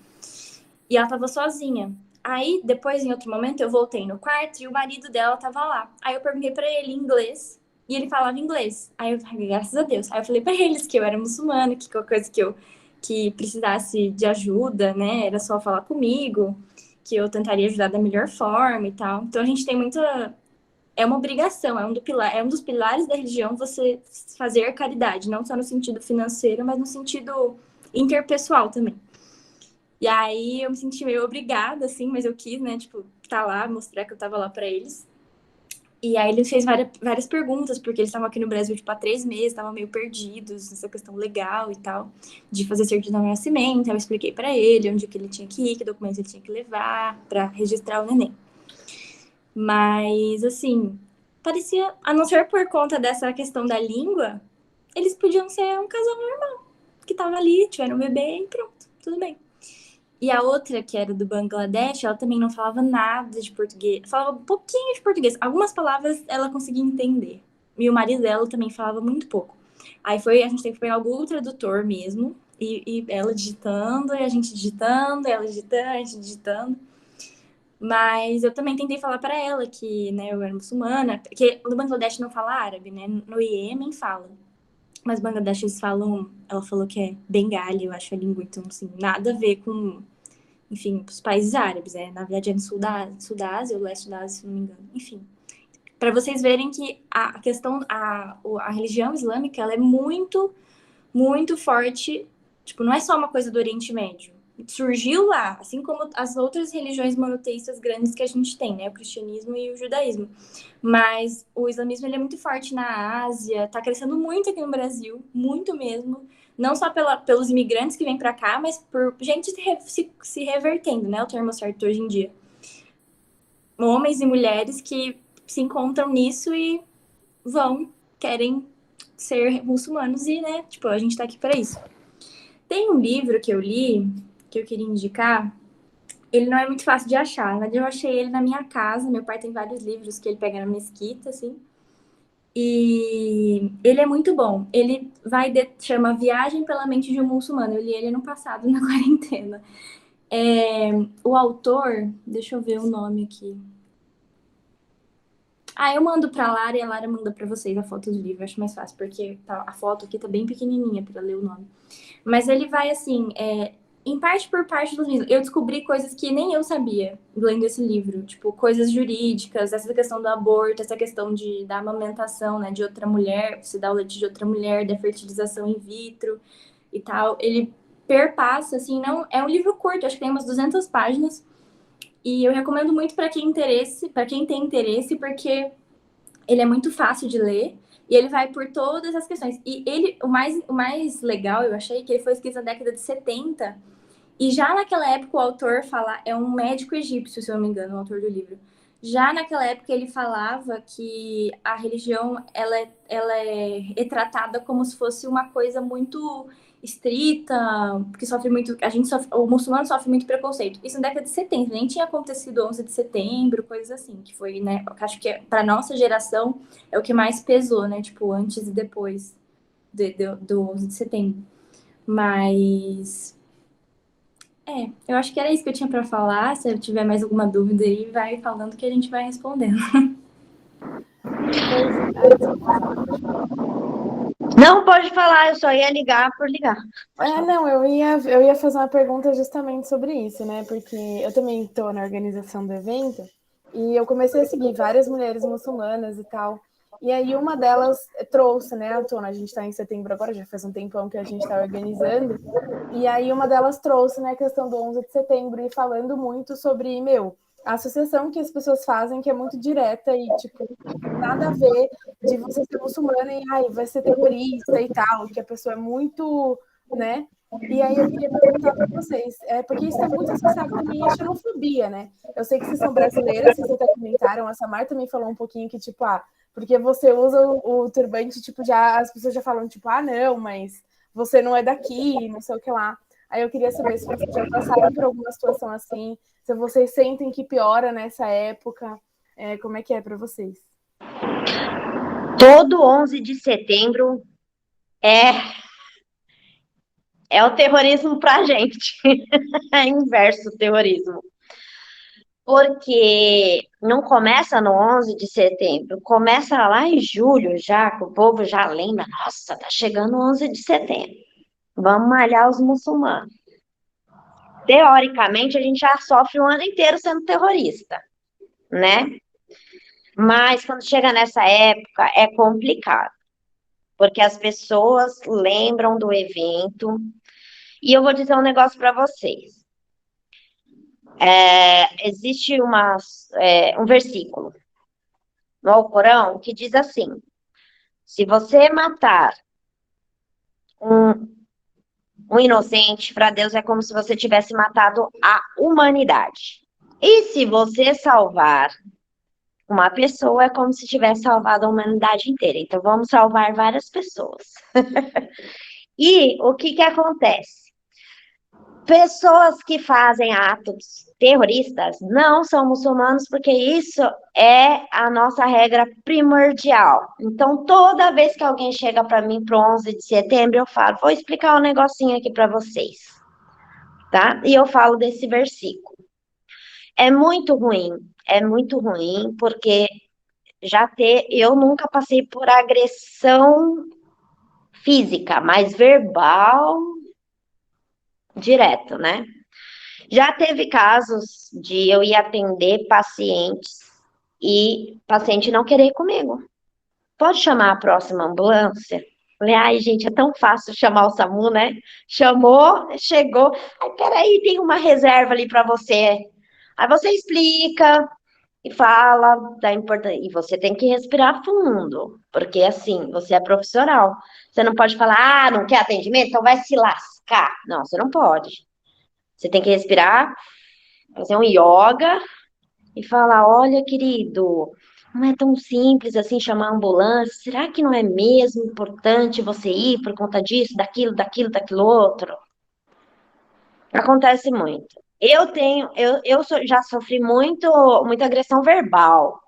E ela tava sozinha. Aí, depois, em outro momento, eu voltei no quarto e o marido dela tava lá. Aí eu perguntei pra ele em inglês, e ele falava inglês. Aí eu falei, graças a Deus. Aí eu falei pra eles que eu era muçulmana, que qualquer coisa que precisasse de ajuda, né, era só falar comigo, que eu tentaria ajudar da melhor forma e tal. Então a gente tem muita... É uma obrigação, é um dos pilares da religião você fazer caridade, não só no sentido financeiro, mas no sentido interpessoal também. E aí eu me senti meio obrigada, assim, mas eu quis, né, tipo, tá lá, mostrar que eu tava lá pra eles. E aí ele fez várias perguntas, porque eles estavam aqui no Brasil, tipo, há 3 meses, estavam meio perdidos nessa questão legal e tal, de fazer certidão de nascimento. Aí eu expliquei pra ele onde que ele tinha que ir, que documentos ele tinha que levar pra registrar o neném. Mas, assim, parecia, a não ser por conta dessa questão da língua, eles podiam ser um casal normal, que tava ali, tiveram um bebê e pronto, tudo bem. E a outra, que era do Bangladesh, ela também não falava nada de português. Falava um pouquinho de português. Algumas palavras ela conseguia entender. E o marido dela também falava muito pouco. Aí a gente teve que pegar o Google Tradutor mesmo. E ela digitando, e a gente digitando, e ela digitando, a gente digitando. Mas eu também tentei falar para ela que, né, eu era muçulmana. Porque no Bangladesh não fala árabe, né? No Iêmen fala. Mas Bangladesh eles falam... Ela falou que é Bengali, eu acho a língua. Então, assim, nada a ver com... Enfim, os países árabes, né? Na verdade é no sul da Ásia, ou leste da Ásia, se não me engano. Enfim, para vocês verem que a questão, a religião islâmica, ela é muito, muito forte. Tipo, não é só uma coisa do Oriente Médio. Surgiu lá, assim como as outras religiões monoteístas grandes que a gente tem, né? O cristianismo e o judaísmo. Mas o islamismo, ele é muito forte na Ásia, tá crescendo muito aqui no Brasil, muito mesmo. Não só pelos imigrantes que vêm para cá, mas por gente se revertendo, né? O termo certo hoje em dia. Homens e mulheres que se encontram nisso e querem ser muçulmanos e, né? Tipo, a gente tá aqui para isso. Tem um livro que eu li, que eu queria indicar. Ele não é muito fácil de achar, mas eu achei ele na minha casa. Meu pai tem vários livros que ele pega na mesquita, assim. E ele é muito bom. Ele chama Viagem pela Mente de um Muçulmano. Eu li ele no passado, na quarentena. O autor, deixa eu ver o nome aqui. Eu mando pra Lara e a Lara manda pra vocês a foto do livro. Acho mais fácil, porque a foto aqui tá bem pequenininha pra ler o nome. Mas ele vai, assim, em parte por parte dos livros. Eu descobri coisas que nem eu sabia lendo esse livro. Tipo, coisas jurídicas, essa questão do aborto, essa questão da amamentação, né, de outra mulher, você dá o leite de outra mulher, da fertilização in vitro e tal. Ele perpassa, assim, não... É um livro curto, acho que tem umas 200 páginas. E eu recomendo muito para quem tem interesse, porque ele é muito fácil de ler. E ele vai por todas as questões. E o mais legal, eu achei, que ele foi escrito na década de 70. E já naquela época o autor é um médico egípcio, se eu não me engano, o autor do livro. Já naquela época ele falava que a religião ela é tratada como se fosse uma coisa muito estrita, porque o muçulmano sofre muito preconceito. Isso na década de 70, nem tinha acontecido 11 de setembro, coisas assim, que foi, né, acho que para nossa geração é o que mais pesou, né, tipo, antes e depois do 11 de setembro. Mas eu acho que era isso que eu tinha para falar. Se eu tiver mais alguma dúvida aí, vai falando que a gente vai respondendo. Não, pode falar, eu só ia ligar por ligar. Não, eu ia fazer uma pergunta justamente sobre isso, né? Porque eu também estou na organização do evento E eu comecei a seguir várias mulheres muçulmanas e tal. E aí uma delas trouxe, né, à tona, a gente está em setembro agora, já faz um tempão que a gente está organizando, e aí uma delas trouxe, né, a questão do 11 de setembro e falando muito sobre, a associação que as pessoas fazem, que é muito direta e, tipo, nada a ver de você ser muçulmana e, vai ser terrorista e tal, que a pessoa é muito, né? E aí eu queria perguntar para vocês, porque isso está muito associado também à xenofobia, né? Eu sei que vocês são brasileiras, vocês até comentaram, a Samar também falou um pouquinho que, tipo, porque você usa o turbante, tipo, já as pessoas já falam, tipo, não, mas você não é daqui, não sei o que lá. Aí eu queria saber se vocês já passaram por alguma situação assim, se vocês sentem que piora nessa época, como é que é para vocês? Todo 11 de setembro é o terrorismo pra gente. É inverso o terrorismo. Porque não começa no 11 de setembro, começa lá em julho já, que o povo já lembra, nossa, tá chegando o 11 de setembro, vamos malhar os muçulmanos. Teoricamente, a gente já sofre o ano inteiro sendo terrorista, né? Mas quando chega nessa época, é complicado, porque as pessoas lembram do evento, e eu vou dizer um negócio para vocês. Existe um versículo no Alcorão que diz assim: se você matar um inocente, para Deus é como se você tivesse matado a humanidade. E se você salvar uma pessoa, é como se tivesse salvado a humanidade inteira. Então, vamos salvar várias pessoas. E o que acontece? Pessoas que fazem atos terroristas não são muçulmanos, porque isso é a nossa regra primordial. Então, toda vez que alguém chega para mim para o 11 de setembro, eu falo, vou explicar um negocinho aqui para vocês, tá? E eu falo desse versículo. É muito ruim, porque eu nunca passei por agressão física, mas verbal, direto, né? Já teve casos de eu ir atender pacientes e paciente não querer ir comigo. Pode chamar a próxima ambulância? Falei, ai, gente, é tão fácil chamar o SAMU, né? Chamou, chegou. Ai, peraí, tem uma reserva ali para você. Aí você explica e fala da importância. E você tem que respirar fundo, porque assim, você é profissional. Você não pode falar, não quer atendimento? Então vai se lascar. Não, você não pode. Você tem que respirar, fazer um yoga e falar: olha, querido, não é tão simples assim chamar a ambulância. Será que não é mesmo importante você ir por conta disso, daquilo outro? Acontece muito. Já sofri muita agressão verbal,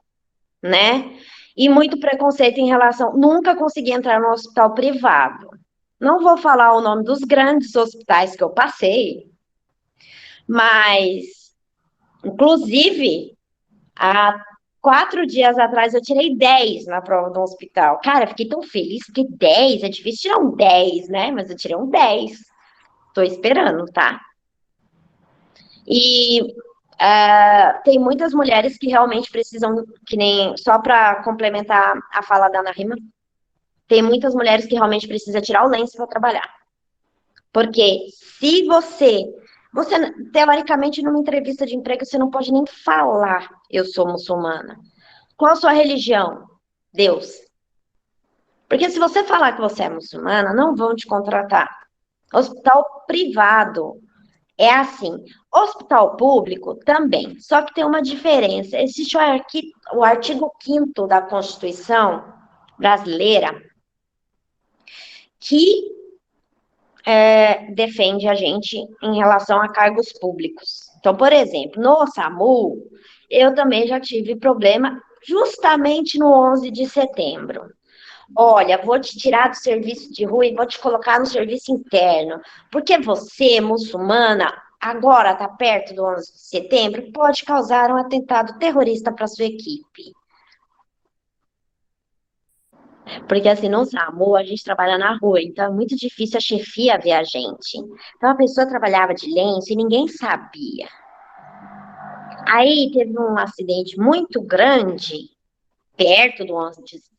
né? E muito preconceito em relação. Nunca consegui entrar no hospital privado. Não vou falar o nome dos grandes hospitais que eu passei, mas, inclusive, há 4 dias atrás eu tirei 10 na prova do hospital. Cara, eu fiquei tão feliz, porque 10, é difícil tirar um 10, né? Mas eu tirei um 10. Tô esperando, tá? E tem muitas mulheres que realmente precisam, que nem, só para complementar a fala da Ana Rima, tem muitas mulheres que realmente precisam tirar o lenço para trabalhar. Porque se você, teoricamente, numa entrevista de emprego, você não pode nem falar, eu sou muçulmana. Qual a sua religião? Deus. Porque se você falar que você é muçulmana, não vão te contratar. Hospital privado é assim. Hospital público também. Só que tem uma diferença. Existe o artigo 5º da Constituição brasileira que defende a gente em relação a cargos públicos. Então, por exemplo, no SAMU, eu também já tive problema justamente no 11 de setembro. Olha, vou te tirar do serviço de rua e vou te colocar no serviço interno, porque você, muçulmana, agora está perto do 11 de setembro, pode causar um atentado terrorista para sua equipe. Porque assim, no SAMU, a gente trabalha na rua, então é muito difícil a chefia ver a gente. Então a pessoa trabalhava de lenço e ninguém sabia. Aí teve um acidente muito grande, perto do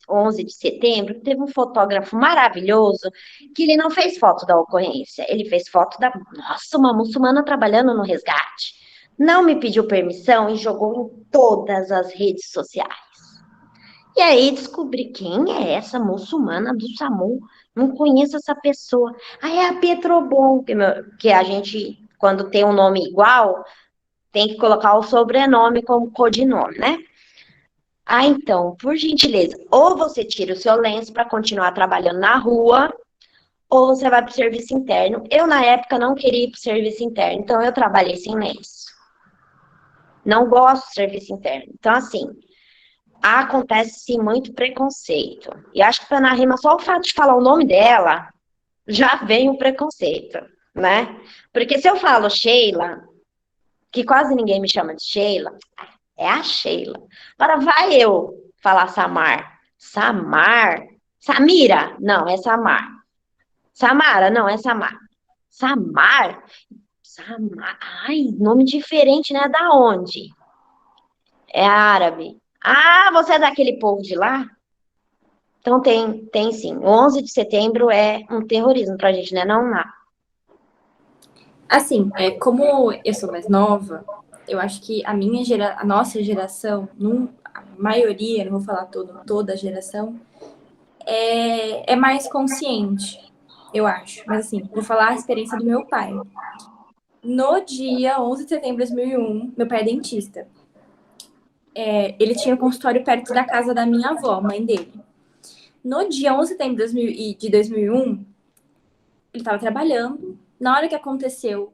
11 de setembro, teve um fotógrafo maravilhoso que ele não fez foto da ocorrência, ele fez foto nossa, uma muçulmana trabalhando no resgate. Não me pediu permissão e jogou em todas as redes sociais. E aí descobri quem é essa muçulmana do SAMU. Não conheço essa pessoa. Aí é a Petrobon, que a gente, quando tem um nome igual, tem que colocar o sobrenome como codinome, né? Ah, então, por gentileza, ou você tira o seu lenço para continuar trabalhando na rua, ou você vai para o serviço interno. Eu, na época, não queria ir para o serviço interno, então eu trabalhei sem lenço. Não gosto do serviço interno. Então, assim, acontece sim muito preconceito. E acho que na rima, só o fato de falar o nome dela, já vem o preconceito, né? Porque se eu falo Sheila, que quase ninguém me chama de Sheila, é a Sheila. Agora vai eu falar Samar. Samar? Samira? Não, é Samar. Samara? Não, é Samar. Samar? Samar. Ai, nome diferente, né? Da onde? É árabe. Ah, você é daquele povo de lá? Então tem sim. O 11 de setembro é um terrorismo pra gente, né? Não, não. Assim, como eu sou mais nova, eu acho que a nossa geração, a maioria, não vou falar toda a geração, é mais consciente, eu acho. Mas assim, vou falar a experiência do meu pai. No dia 11 de setembro de 2001, meu pai é dentista. Ele tinha um consultório perto da casa da minha avó, mãe dele. No dia 11 de setembro de 2001, ele estava trabalhando. Na hora que aconteceu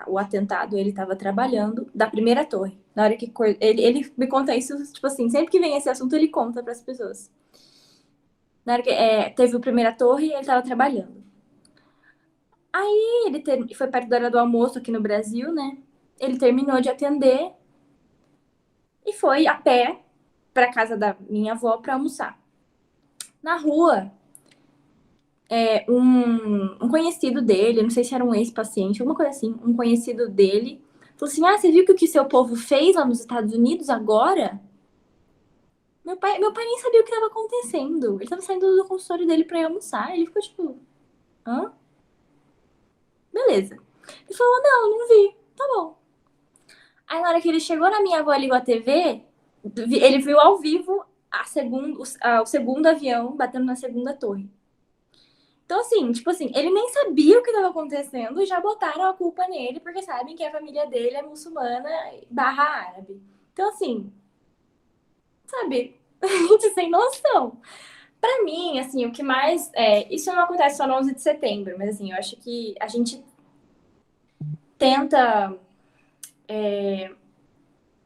o atentado, ele estava trabalhando da primeira torre. Na hora que ele me conta isso, tipo assim, sempre que vem esse assunto, ele conta para as pessoas. Na hora que teve a primeira torre, ele estava trabalhando. Aí ele foi perto da hora do almoço aqui no Brasil, né? Ele terminou de atender e foi a pé para casa da minha avó para almoçar. Na rua, um conhecido dele, não sei se era um ex-paciente, alguma coisa assim, um conhecido dele, falou assim: ah, você viu o que o seu povo fez lá nos Estados Unidos agora? Meu pai nem sabia o que estava acontecendo. Ele estava saindo do consultório dele para ir almoçar. Ele ficou tipo: hã? Beleza. Ele falou: não vi. Tá bom. Aí na hora que ele chegou na minha avó e ligou a TV, ele viu ao vivo o segundo avião batendo na segunda torre. Então, assim, tipo assim, ele nem sabia o que estava acontecendo e já botaram a culpa nele, porque sabem que a família dele é muçulmana / árabe. Então, assim, sabe? Gente sem noção. Pra mim, assim, o que mais... isso não acontece só no 11 de setembro, mas, assim, eu acho que a gente tenta...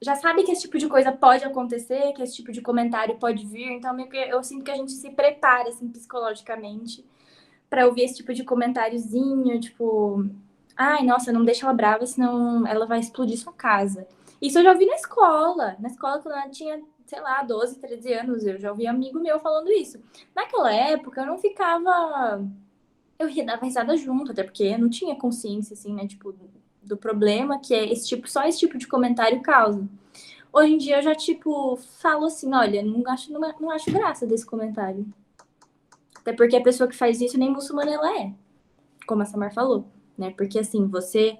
já sabe que esse tipo de coisa pode acontecer, que esse tipo de comentário pode vir, então meio que eu sinto que a gente se prepara, assim, psicologicamente para ouvir esse tipo de comentáriozinho, tipo, ai, nossa, não deixa ela brava, senão ela vai explodir sua casa. Isso eu já ouvi na escola quando ela tinha, sei lá, 12, 13 anos, eu já ouvi amigo meu falando isso. Naquela época, eu não ficava... Eu ria, dava risada junto, até porque eu não tinha consciência, assim, né, tipo, do problema que é só esse tipo de comentário causa. Hoje em dia eu já, tipo, falo assim, olha, não acho graça desse comentário. Até porque a pessoa que faz isso nem muçulmana ela é, como a Samar falou, né? Porque, assim, você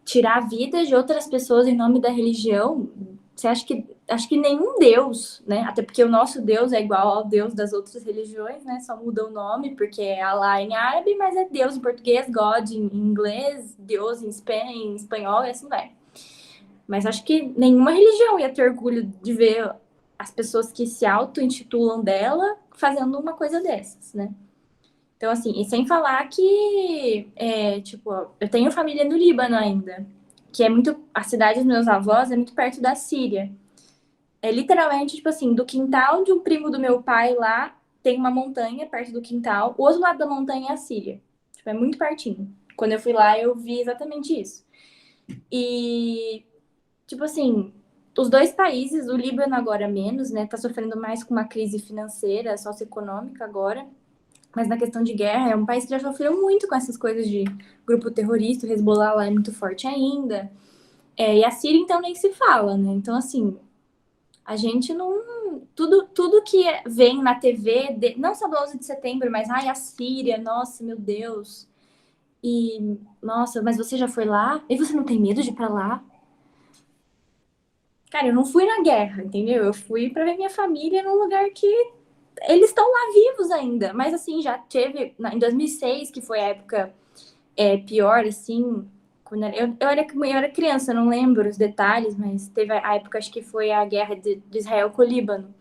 tirar a vida de outras pessoas em nome da religião, você acha que nenhum Deus, né? Até porque o nosso Deus é igual ao Deus das outras religiões, né? Só muda o nome, porque é Allah em árabe, mas é Deus em português, God em inglês, Deus em espanhol e assim vai. Mas acho que nenhuma religião ia ter orgulho de ver as pessoas que se auto-intitulam dela fazendo uma coisa dessas, né? Então, assim, e sem falar que, tipo, eu tenho família no Líbano ainda, que é muito... A cidade dos meus avós é muito perto da Síria. É literalmente, tipo assim, do quintal de um primo do meu pai lá, tem uma montanha perto do quintal. O outro lado da montanha é a Síria. Tipo, é muito pertinho. Quando eu fui lá, eu vi exatamente isso. E, tipo assim, os dois países, o Líbano agora menos, né? Tá sofrendo mais com uma crise financeira, socioeconômica agora. Mas na questão de guerra, é um país que já sofreu muito com essas coisas de grupo terrorista, o Hezbollah lá é muito forte ainda. E a Síria, então, nem se fala, né? Então, assim, a gente não... Tudo que vem na TV, não só do 11 de setembro, mas, ai, a Síria, nossa, meu Deus. E, nossa, mas você já foi lá? E você não tem medo de ir pra lá? Cara, eu não fui na guerra, entendeu? Eu fui pra ver minha família num lugar que eles estão lá vivos ainda. Mas, assim, já teve... Em 2006, que foi a época pior, assim... Quando eu era criança, eu não lembro os detalhes, mas teve a época, acho que foi a guerra de Israel com o Líbano.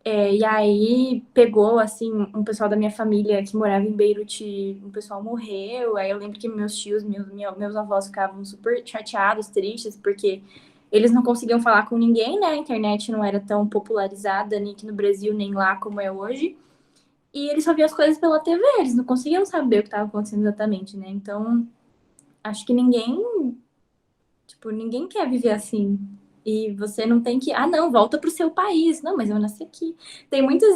E aí pegou, assim, um pessoal da minha família que morava em Beirute, um pessoal morreu. Aí eu lembro que meus tios, meus avós ficavam super chateados, tristes, porque eles não conseguiam falar com ninguém, né? A internet não era tão popularizada nem aqui no Brasil, nem lá como é hoje. E eles só viam as coisas pela TV, eles não conseguiam saber o que estava acontecendo exatamente, né? Então, acho que ninguém quer viver assim. E você não tem que, não, volta pro seu país. Não, mas eu nasci aqui. Tem muitos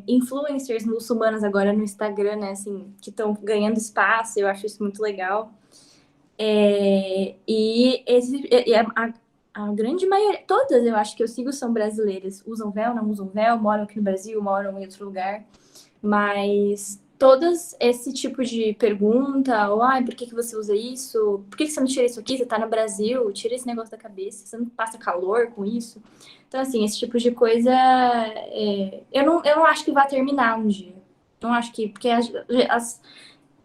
influencers muçulmanos agora no Instagram, né, assim, que estão ganhando espaço. Eu acho isso muito legal. A grande maioria, todas eu acho que eu sigo são brasileiras. Usam véu, não usam véu, moram aqui no Brasil, moram em outro lugar. Mas todas esse tipo de pergunta, ou por que você usa isso? Por que você não tira isso aqui? Você tá no Brasil, tira esse negócio da cabeça, você não passa calor com isso. Então, assim, esse tipo de coisa, eu não acho que vai terminar um dia. Não acho que, porque a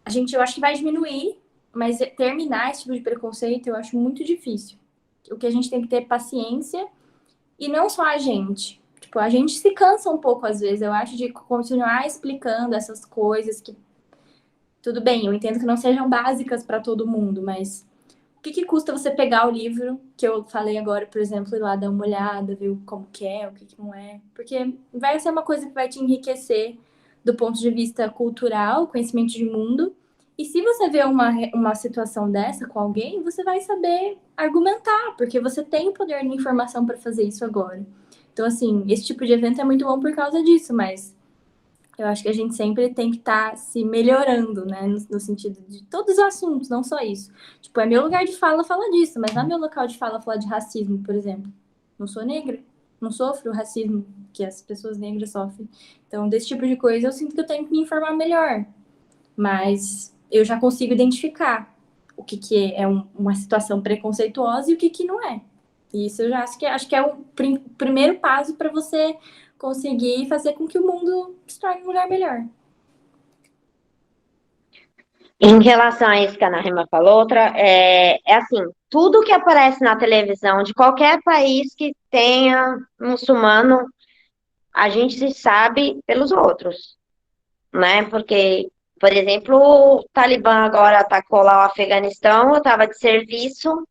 gente, eu acho que vai diminuir, mas terminar esse tipo de preconceito eu acho muito difícil. O que a gente tem que ter paciência, e não só a gente. Tipo, a gente se cansa um pouco às vezes, eu acho, de continuar explicando essas coisas que, tudo bem, eu entendo que não sejam básicas para todo mundo, mas o que custa você pegar o livro que eu falei agora, por exemplo, ir lá dar uma olhada, ver como que é, o que não é? Porque vai ser uma coisa que vai te enriquecer do ponto de vista cultural, conhecimento de mundo. E se você vê uma situação dessa com alguém, você vai saber argumentar, porque você tem o poder de informação para fazer isso agora. Então, assim, esse tipo de evento é muito bom por causa disso, mas eu acho que a gente sempre tem que estar se melhorando, né? No sentido de todos os assuntos, não só isso. Tipo, é meu lugar de fala falar disso, mas não é meu local de fala falar de racismo, por exemplo. Não sou negra, não sofro o racismo que as pessoas negras sofrem. Então, desse tipo de coisa, eu sinto que eu tenho que me informar melhor. Mas eu já consigo identificar o que é uma situação preconceituosa e o que não é. E isso eu já acho que é o primeiro passo para você conseguir fazer com que o mundo se torne um lugar melhor. Em relação a isso que a Ana Rima falou, outra, assim, tudo que aparece na televisão de qualquer país que tenha muçulmano, a gente se sabe pelos outros, né? Porque, por exemplo, o Talibã agora atacou lá o Afeganistão, eu estava de serviço,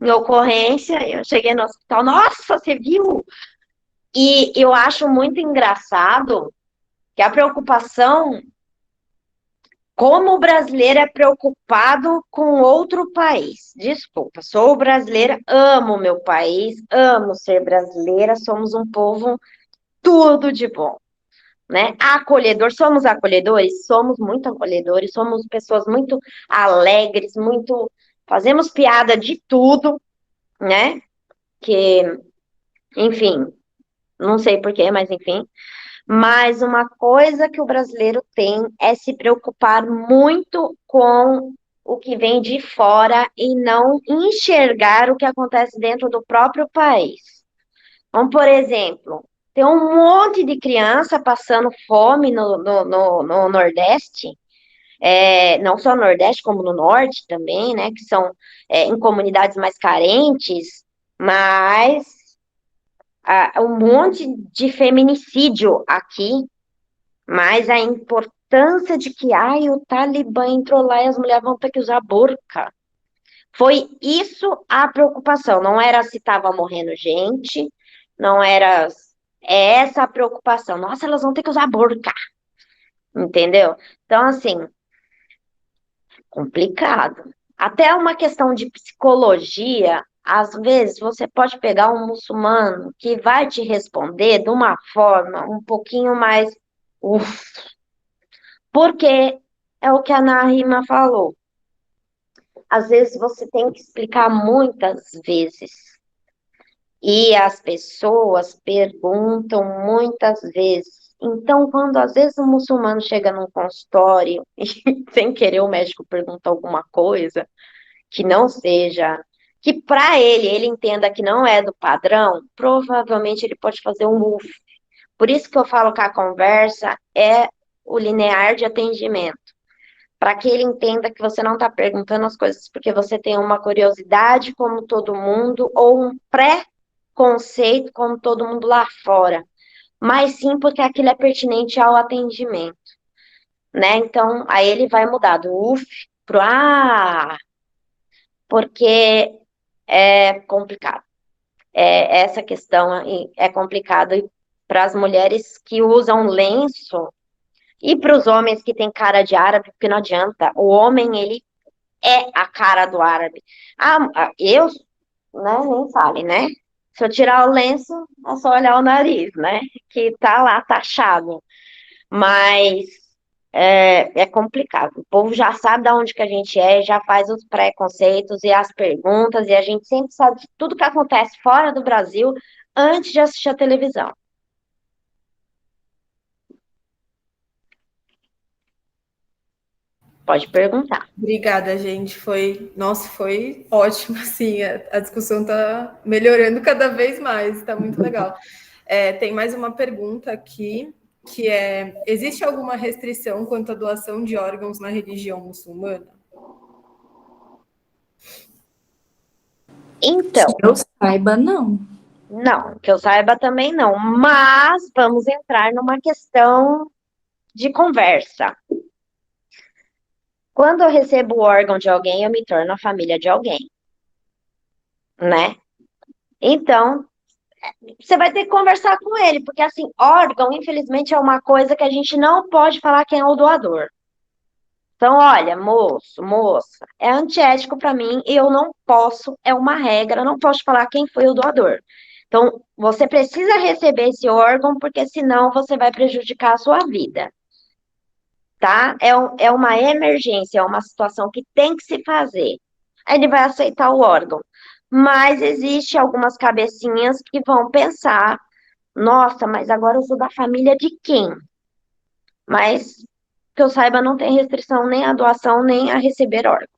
em ocorrência, eu cheguei no hospital, nossa, você viu? E eu acho muito engraçado que a preocupação, como o brasileiro é preocupado com outro país. Desculpa, sou brasileira, amo meu país, amo ser brasileira, somos um povo tudo de bom, né? Acolhedor, somos acolhedores? Somos muito acolhedores, somos pessoas muito alegres, muito... Fazemos piada de tudo, né? Que, enfim, não sei porquê, mas enfim. Mas uma coisa que o brasileiro tem é se preocupar muito com o que vem de fora e não enxergar o que acontece dentro do próprio país. Então, por exemplo, tem um monte de criança passando fome no Nordeste, não só no Nordeste, como no Norte também, né? Que são em comunidades mais carentes, mas um monte de feminicídio aqui, mas a importância de que o Talibã entrou lá e as mulheres vão ter que usar burca. Foi isso a preocupação, não era se estava morrendo gente, não era essa a preocupação. Nossa, elas vão ter que usar burca, entendeu? Então, assim, complicado. Até uma questão de psicologia, às vezes você pode pegar um muçulmano que vai te responder de uma forma um pouquinho mais porque é o que a Ana Rima falou. às vezes você tem que explicar muitas vezes. E as pessoas perguntam muitas vezes. Então, quando às vezes um muçulmano chega num consultório e, sem querer, o médico pergunta alguma coisa que não seja, que para ele entenda que não é do padrão, provavelmente ele pode fazer um MUF. Por isso que eu falo que a conversa é o linear de atendimento. Para que ele entenda que você não está perguntando as coisas porque você tem uma curiosidade como todo mundo, ou um pré-conceito como todo mundo lá fora, mas sim porque aquilo é pertinente ao atendimento, né? Então, aí ele vai mudar do UF pro porque é complicado. Essa questão é complicada para as mulheres que usam lenço e para os homens que têm cara de árabe, porque não adianta. O homem, ele é a cara do árabe. Eu, né, nem fale, né? Se eu tirar o lenço, é só olhar o nariz, né? Que tá lá taxado. Mas é complicado. O povo já sabe de onde que a gente é, já faz os preconceitos e as perguntas, e a gente sempre sabe de tudo que acontece fora do Brasil antes de assistir a televisão. Pode perguntar. Obrigada, gente. Nossa, foi ótimo, assim, a discussão está melhorando cada vez mais, está muito legal. Tem mais uma pergunta aqui, que existe alguma restrição quanto à doação de órgãos na religião muçulmana? Então, Que eu saiba, não. não, que eu saiba também não, mas vamos entrar numa questão de conversa. Quando eu recebo o órgão de alguém, eu me torno a família de alguém, né? Então, você vai ter que conversar com ele, porque assim, órgão, infelizmente, é uma coisa que a gente não pode falar quem é o doador. Então, olha, moço, moça, é antiético para mim e eu não posso, é uma regra, eu não posso falar quem foi o doador. Então, você precisa receber esse órgão, porque senão você vai prejudicar a sua vida, tá? É uma emergência, é uma situação que tem que se fazer. Aí ele vai aceitar o órgão. Mas existe algumas cabecinhas que vão pensar, nossa, mas agora eu sou da família de quem? Mas, que eu saiba, não tem restrição nem à doação, nem a receber órgãos.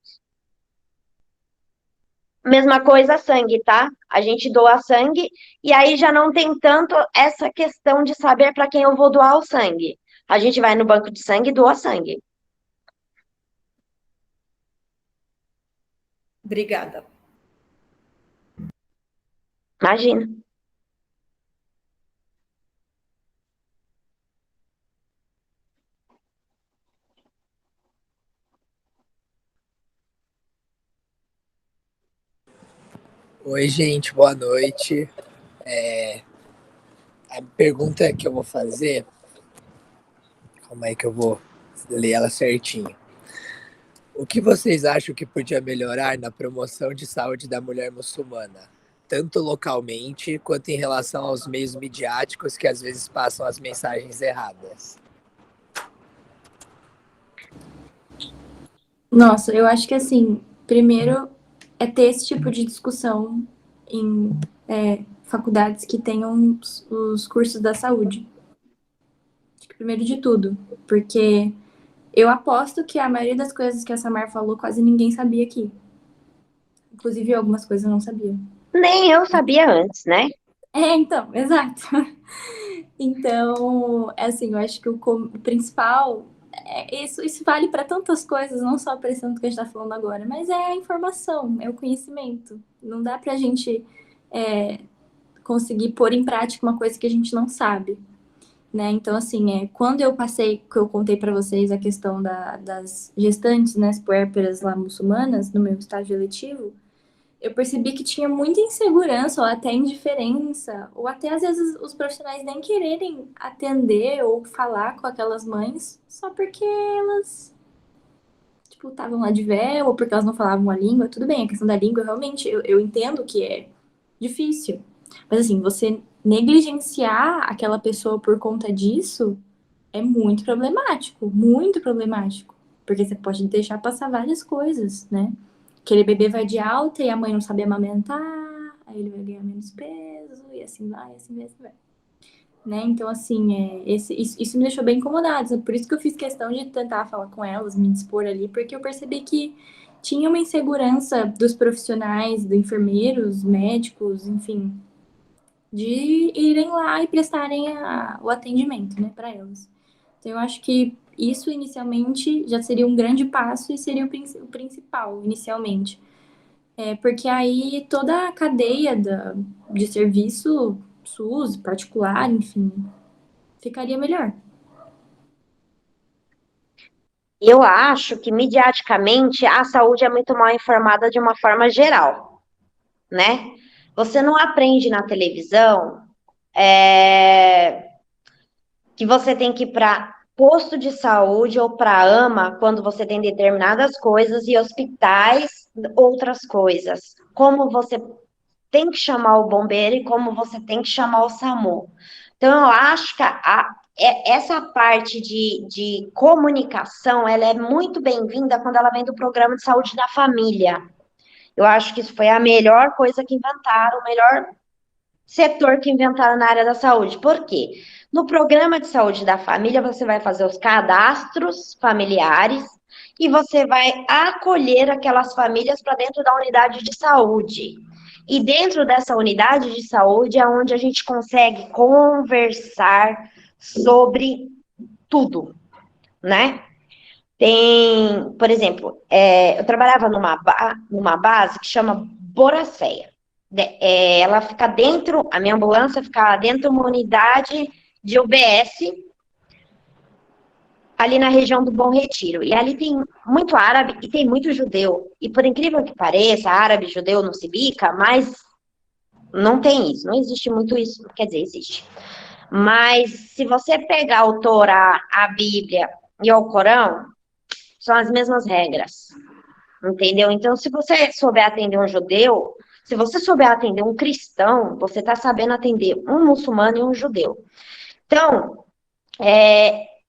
Mesma coisa sangue, tá? A gente doa sangue e aí já não tem tanto essa questão de saber para quem eu vou doar o sangue. A gente vai no banco de sangue e doa sangue. Obrigada. Imagina. Oi, gente, boa noite. A pergunta que eu vou fazer, calma aí que eu vou ler ela certinho. O que vocês acham que podia melhorar na promoção de saúde da mulher muçulmana, tanto localmente quanto em relação aos meios midiáticos que às vezes passam as mensagens erradas? Nossa, eu acho que assim, primeiro é ter esse tipo de discussão em faculdades que tenham os cursos da saúde. Acho que primeiro de tudo, porque eu aposto que a maioria das coisas que a Samar falou quase ninguém sabia aqui. Inclusive algumas coisas eu não sabia. Nem eu sabia antes, né? Então, exato. Então, assim, eu acho que o principal isso vale para tantas coisas, não só para esse tanto que a gente está falando agora, mas é a informação, é o conhecimento. Não dá para a gente conseguir pôr em prática uma coisa que a gente não sabe, né? Então, assim, quando eu contei para vocês a questão das gestantes, né, as puérperas lá muçulmanas, no meu estágio eletivo, eu percebi que tinha muita insegurança ou até indiferença, ou até às vezes os profissionais nem quererem atender ou falar com aquelas mães só porque elas, tipo, estavam lá de véu ou porque elas não falavam a língua. Tudo bem, a questão da língua, realmente, eu entendo que é difícil. Mas, assim, você negligenciar aquela pessoa por conta disso é muito problemático, porque você pode deixar passar várias coisas, né? aquele bebê vai de alta e a mãe não sabe amamentar, aí ele vai ganhar menos peso, e assim vai, assim vai, assim vai. Né? Então, assim, isso me deixou bem incomodada. Por isso que eu fiz questão de tentar falar com elas, me dispor ali, porque eu percebi que tinha uma insegurança dos profissionais, dos enfermeiros, médicos, enfim, de irem lá e prestarem o atendimento, né, para elas. Então, eu acho que isso, inicialmente, já seria um grande passo e seria o principal, inicialmente. Porque aí toda a cadeia de serviço, SUS, particular, enfim, ficaria melhor. Eu acho que, midiaticamente, a saúde é muito mal informada de uma forma geral, né? Você não aprende na televisão que você tem que ir para posto de saúde ou para AMA quando você tem determinadas coisas e hospitais outras coisas. Como você tem que chamar o bombeiro e como você tem que chamar o SAMU. Então, eu acho que essa parte de comunicação, ela é muito bem-vinda quando ela vem do programa de saúde da família. Eu acho que isso foi a melhor coisa que inventaram, o melhor setor que inventaram na área da saúde. Por quê? No programa de saúde da família, você vai fazer os cadastros familiares e você vai acolher aquelas famílias para dentro da unidade de saúde. E dentro dessa unidade de saúde é onde a gente consegue conversar sobre tudo, né? Tem, por exemplo, eu trabalhava numa base que chama Boracéia. Ela fica dentro, a minha ambulância fica dentro de uma unidade de UBS, ali na região do Bom Retiro. E ali tem muito árabe e tem muito judeu. E por incrível que pareça, árabe e judeu não se bica, mas não tem isso, não existe muito isso, quer dizer, existe. Mas se você pegar o Torá, a Bíblia e o Corão, são as mesmas regras, entendeu? Então, se você souber atender um judeu, se você souber atender um cristão, você está sabendo atender um muçulmano e um judeu. Então,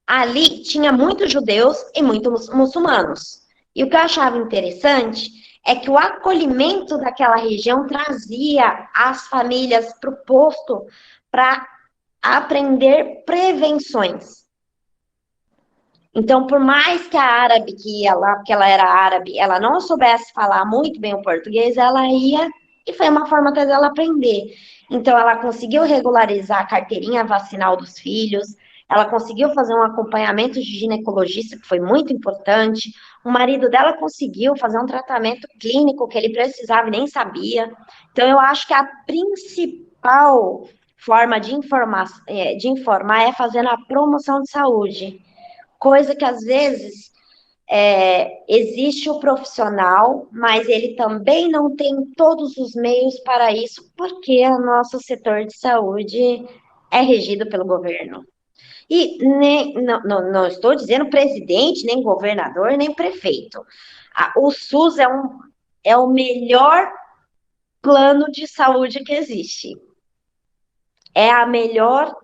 ali tinha muitos judeus e muitos muçulmanos. E o que eu achava interessante é que o acolhimento daquela região trazia as famílias para o posto para aprender prevenções. Então, por mais que a árabe que ia lá, porque ela era árabe, ela não soubesse falar muito bem o português, ela ia e foi uma forma até dela aprender. Então, ela conseguiu regularizar a carteirinha vacinal dos filhos, ela conseguiu fazer um acompanhamento de ginecologista, que foi muito importante. O marido dela conseguiu fazer um tratamento clínico que ele precisava e nem sabia. Então, eu acho que a principal forma de informar é fazendo a promoção de saúde. Coisa que, às vezes, existe o profissional, mas ele também não tem todos os meios para isso, porque o nosso setor de saúde é regido pelo governo. E não estou dizendo presidente, nem governador, nem prefeito. O SUS é o melhor plano de saúde que existe. É a melhor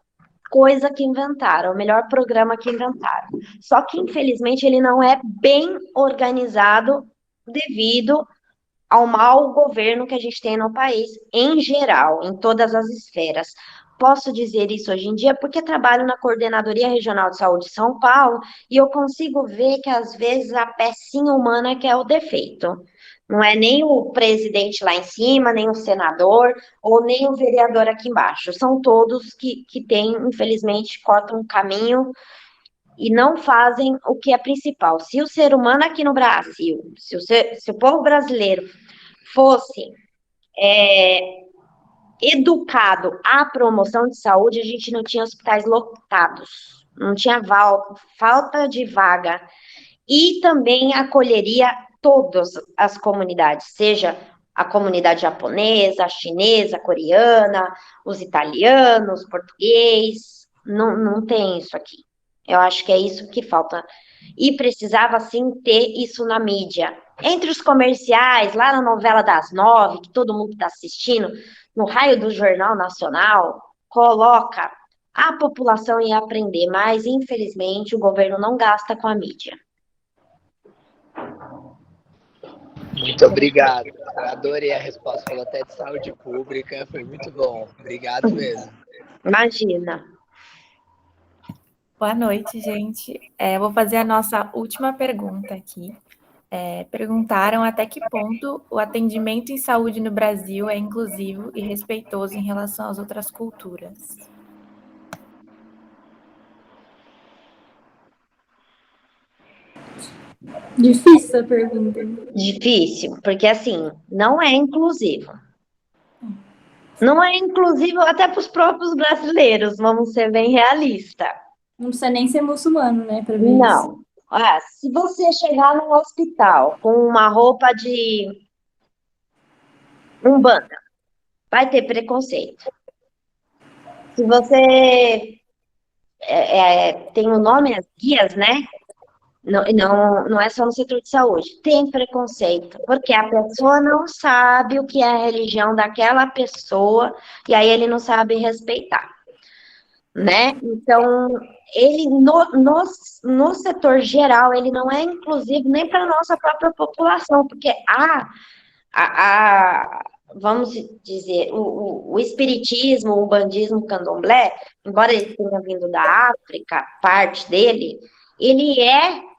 coisa que inventaram, o melhor programa que inventaram. Só que, infelizmente, ele não é bem organizado devido ao mau governo que a gente tem no país, em geral, em todas as esferas. Posso dizer isso hoje em dia porque trabalho na Coordenadoria Regional de Saúde de São Paulo e eu consigo ver que, às vezes, a pecinha humana que é o defeito. Não é nem o presidente lá em cima, nem o senador, ou nem o vereador aqui embaixo. São todos que têm, infelizmente, cortam um caminho e não fazem o que é principal. Se o ser humano aqui no Brasil, se o povo brasileiro fosse educado à promoção de saúde, a gente não tinha hospitais lotados, não tinha falta de vaga. E também acolheria todas as comunidades, seja a comunidade japonesa, a chinesa, a coreana, os italianos, português, não tem isso aqui. Eu acho que é isso que falta. E precisava, sim, ter isso na mídia. Entre os comerciais, lá na novela das 9, que todo mundo está assistindo, no raio do Jornal Nacional, coloca a população ia aprender, mas, infelizmente, o governo não gasta com a mídia. Muito obrigado. Eu adorei a resposta. Falou até de saúde pública. Foi muito bom. Obrigado mesmo. Imagina. Boa noite, gente. Vou fazer a nossa última pergunta aqui. Perguntaram até que ponto o atendimento em saúde no Brasil é inclusivo e respeitoso em relação às outras culturas. Difícil essa pergunta. Difícil, porque assim, não é inclusivo. Não é inclusivo até para os próprios brasileiros, vamos ser bem realistas. Não precisa nem ser muçulmano, né, para ver isso. Não. Se você chegar num hospital com uma roupa de Umbanda, vai ter preconceito. Se você tem o nome, as guias, né? Não é só no setor de saúde. Tem preconceito, porque a pessoa não sabe o que é a religião daquela pessoa, e aí ele não sabe respeitar, né? Então, ele no setor geral, ele não é inclusivo nem para a nossa própria população, porque vamos dizer, o espiritismo, o bandismo, o candomblé, embora ele tenha vindo da África, parte dele, ele é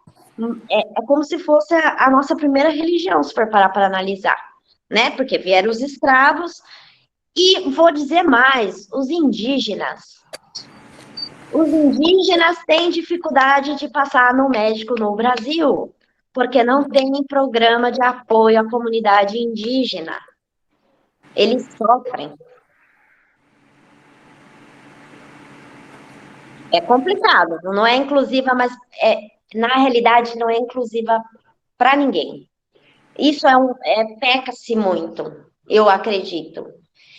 como se fosse a nossa primeira religião, se for parar para analisar, né? Porque vieram os escravos, e vou dizer mais, os indígenas têm dificuldade de passar no médico no Brasil, porque não tem programa de apoio à comunidade indígena. Eles sofrem. É complicado, não é inclusiva, mas na realidade não é inclusiva para ninguém. Isso peca-se muito, eu acredito.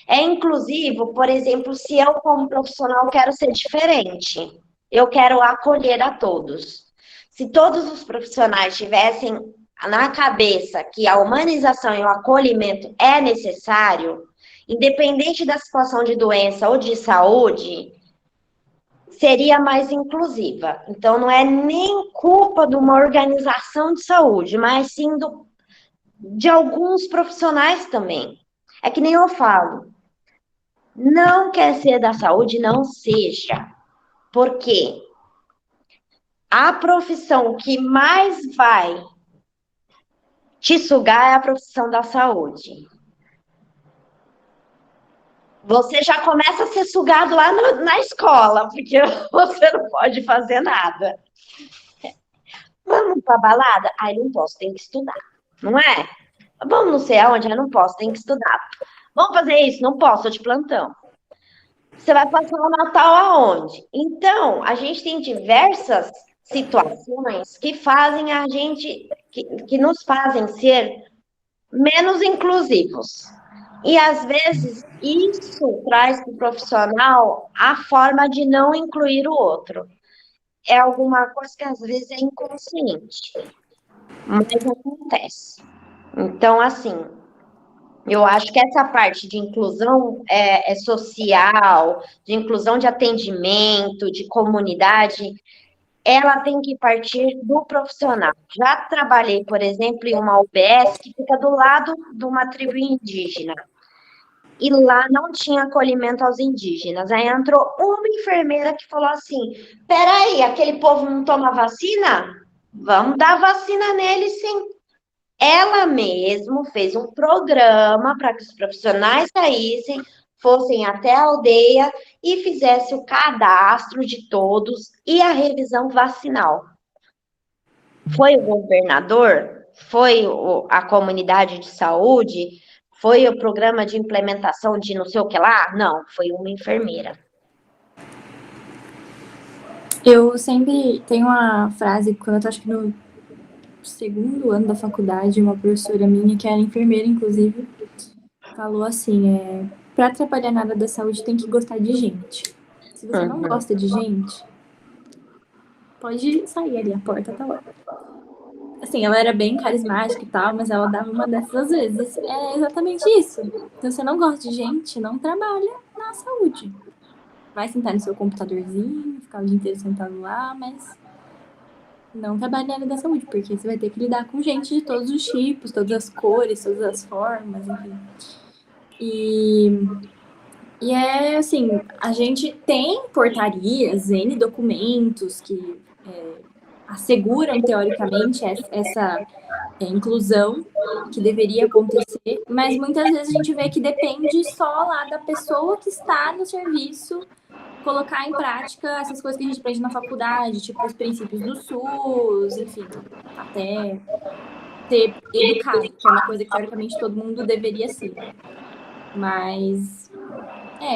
É inclusivo, por exemplo, se eu como profissional quero ser diferente, eu quero acolher a todos. Se todos os profissionais tivessem na cabeça que a humanização e o acolhimento é necessário, independente da situação de doença ou de saúde, seria mais inclusiva. Então, não é nem culpa de uma organização de saúde, mas sim de alguns profissionais também. É que nem eu falo, não quer ser da saúde, não seja. Porque a profissão que mais vai te sugar é a profissão da saúde. Você já começa a ser sugado lá na escola, porque você não pode fazer nada. Vamos pra balada? Ai, não posso, tem que estudar. Não é? Vamos não sei aonde? Eu não posso, tem que estudar. Vamos fazer isso? Não posso, tô de plantão. Você vai passar o Natal aonde? Então, a gente tem diversas situações que fazem a gente, que nos fazem ser menos inclusivos. E, às vezes, isso traz para o profissional a forma de não incluir o outro. É alguma coisa que, às vezes, é inconsciente, mas acontece. Então, assim, eu acho que essa parte de inclusão social, de inclusão de atendimento, de comunidade, ela tem que partir do profissional. Já trabalhei, por exemplo, em uma UBS que fica do lado de uma tribo indígena. E lá não tinha acolhimento aos indígenas. Aí entrou uma enfermeira que falou assim, peraí, aquele povo não toma vacina? Vamos dar vacina neles, sim. Ela mesma fez um programa para que os profissionais saíssem, fossem até a aldeia e fizessem o cadastro de todos e a revisão vacinal. Foi o governador? Foi a comunidade de saúde? Foi o programa de implementação de não sei o que lá? Não, foi uma enfermeira. Eu sempre tenho uma frase, quando eu acho que no segundo ano da faculdade, uma professora minha, que era enfermeira, inclusive, falou assim, para trabalhar na área da saúde tem que gostar de gente. Se você não gosta de gente, pode sair ali, a porta tá lá. Assim, ela era bem carismática e tal, mas ela dava uma dessas às vezes. É exatamente isso. Então, se você não gosta de gente, não trabalha na saúde. Vai sentar no seu computadorzinho, ficar o dia inteiro sentado lá, mas não trabalhe na área da saúde, porque você vai ter que lidar com gente de todos os tipos, todas as cores, todas as formas, enfim. E é assim, a gente tem portarias, N documentos que asseguram, teoricamente, essa inclusão que deveria acontecer, mas muitas vezes a gente vê que depende só lá da pessoa que está no serviço colocar em prática essas coisas que a gente aprende na faculdade, tipo os princípios do SUS, enfim, até ser educado, que é uma coisa que teoricamente todo mundo deveria ser. Mas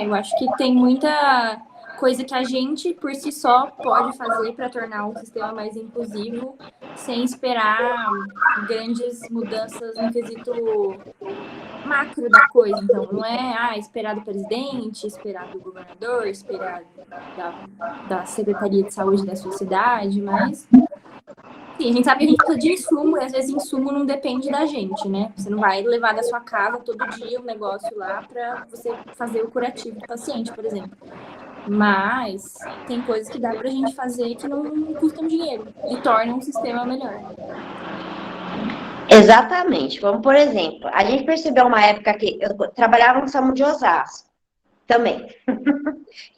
eu acho que tem muita coisa que a gente, por si só, pode fazer para tornar o sistema mais inclusivo, sem esperar grandes mudanças no quesito macro da coisa. Então, não é esperar do presidente, esperar do governador, esperar da Secretaria de Saúde da sua cidade, mas sim, a gente sabe que a gente precisa de insumo, e às vezes insumo não depende da gente, né? Você não vai levar da sua casa todo dia um negócio lá para você fazer o curativo do paciente, por exemplo. Mas tem coisas que dá pra gente fazer que não custam dinheiro e tornam o sistema melhor. Exatamente. Vamos, por exemplo, a gente percebeu uma época que eu trabalhava no SAMU de Osasco também.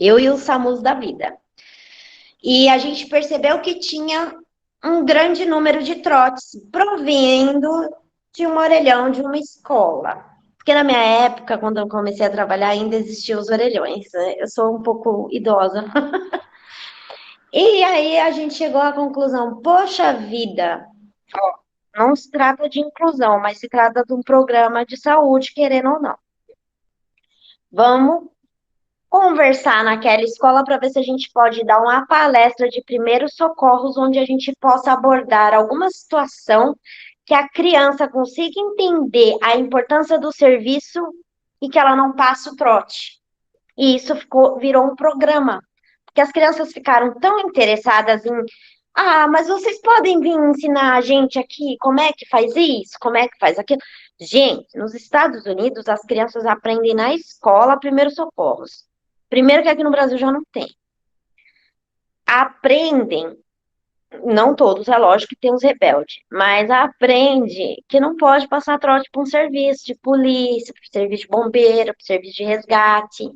Eu e o SAMUs da vida. E a gente percebeu que tinha um grande número de trotes provindo de um orelhão de uma escola. Porque na minha época, quando eu comecei a trabalhar, ainda existiam os orelhões. Né? Eu sou um pouco idosa. E aí a gente chegou à conclusão, poxa vida, não se trata de inclusão, mas se trata de um programa de saúde, querendo ou não. Vamos conversar naquela escola para ver se a gente pode dar uma palestra de primeiros socorros, onde a gente possa abordar alguma situação que a criança consiga entender a importância do serviço e que ela não passe o trote. E isso virou um programa, porque as crianças ficaram tão interessadas em mas vocês podem vir ensinar a gente aqui como é que faz isso, como é que faz aquilo. Gente, nos Estados Unidos, as crianças aprendem na escola primeiros socorros. Primeiro que aqui no Brasil já não tem. Aprendem, não todos, é lógico que tem uns rebeldes, mas aprende que não pode passar trote para um serviço de polícia, para serviço de bombeiro, para serviço de resgate.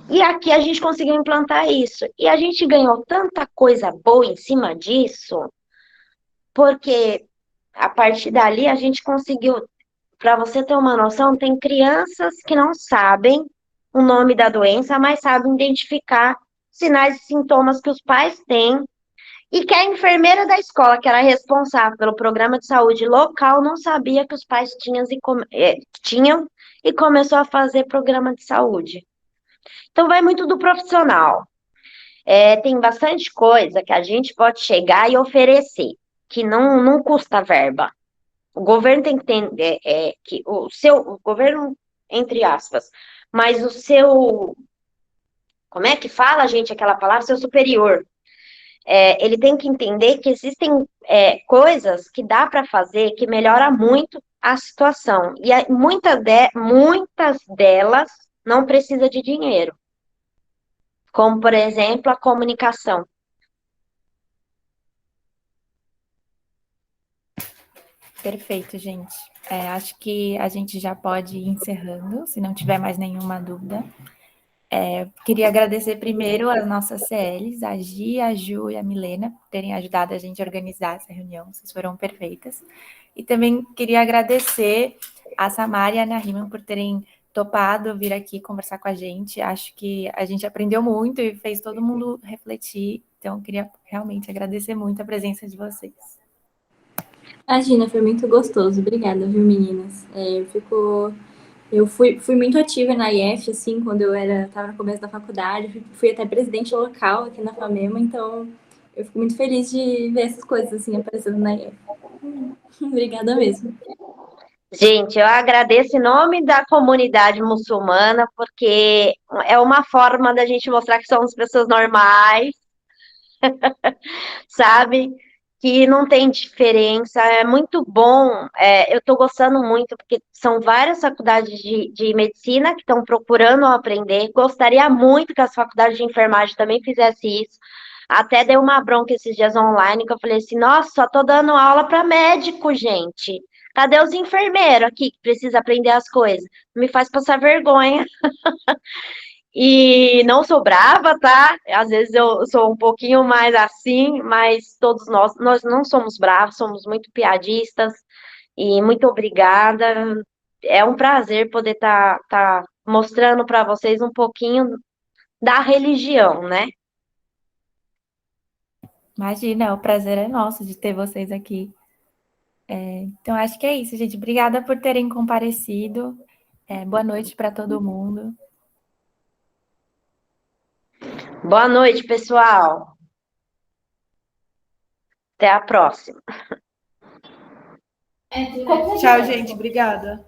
E aqui a gente conseguiu implantar isso. E a gente ganhou tanta coisa boa em cima disso, porque a partir dali a gente conseguiu, para você ter uma noção, tem crianças que não sabem o nome da doença, mas sabem identificar sinais e sintomas que os pais têm, e que a enfermeira da escola, que era responsável pelo programa de saúde local, não sabia que os pais tinham e começou a fazer programa de saúde. Então, vai muito do profissional. Tem bastante coisa que a gente pode chegar e oferecer, que não custa verba. O governo tem que entender que o governo, entre aspas, mas o seu, como é que fala, gente, aquela palavra? Seu superior. Ele tem que entender que existem coisas que dá para fazer que melhora muito a situação. E muitas delas não precisa de dinheiro. Como, por exemplo, a comunicação. Perfeito, gente. Acho que a gente já pode ir encerrando, se não tiver mais nenhuma dúvida. Queria agradecer primeiro as nossas CLs, a Gi, a Ju e a Milena, por terem ajudado a gente a organizar essa reunião. Vocês foram perfeitas. E também queria agradecer a Samara e a Ana Riemann por terem topado vir aqui conversar com a gente. Acho que a gente aprendeu muito e fez todo mundo refletir. Então, queria realmente agradecer muito a presença de vocês. Imagina, foi muito gostoso. Obrigada, viu, meninas? Eu fui muito ativa na IF, assim, quando eu estava no começo da faculdade. Fui até presidente local aqui na FAMEMA, então eu fico muito feliz de ver essas coisas, assim, aparecendo na IF. Obrigada mesmo. Gente, eu agradeço em nome da comunidade muçulmana, porque é uma forma da gente mostrar que somos pessoas normais, sabe? Que não tem diferença, é muito bom, eu estou gostando muito, porque são várias faculdades de medicina que estão procurando aprender, gostaria muito que as faculdades de enfermagem também fizessem isso, Até dei uma bronca esses dias online, que eu falei assim, nossa, só tô dando aula para médico, gente. Cadê os enfermeiros aqui que precisa aprender as coisas? Me faz passar vergonha. E não sou brava, tá? Às vezes eu sou um pouquinho mais assim, mas todos nós não somos bravos, somos muito piadistas. E muito obrigada. É um prazer poder tá mostrando para vocês um pouquinho da religião, né? Imagina, o prazer é nosso de ter vocês aqui. Então, acho que é isso, gente. Obrigada por terem comparecido. Boa noite para todo mundo. Boa noite, pessoal. Até a próxima. Tchau, gente. Obrigada.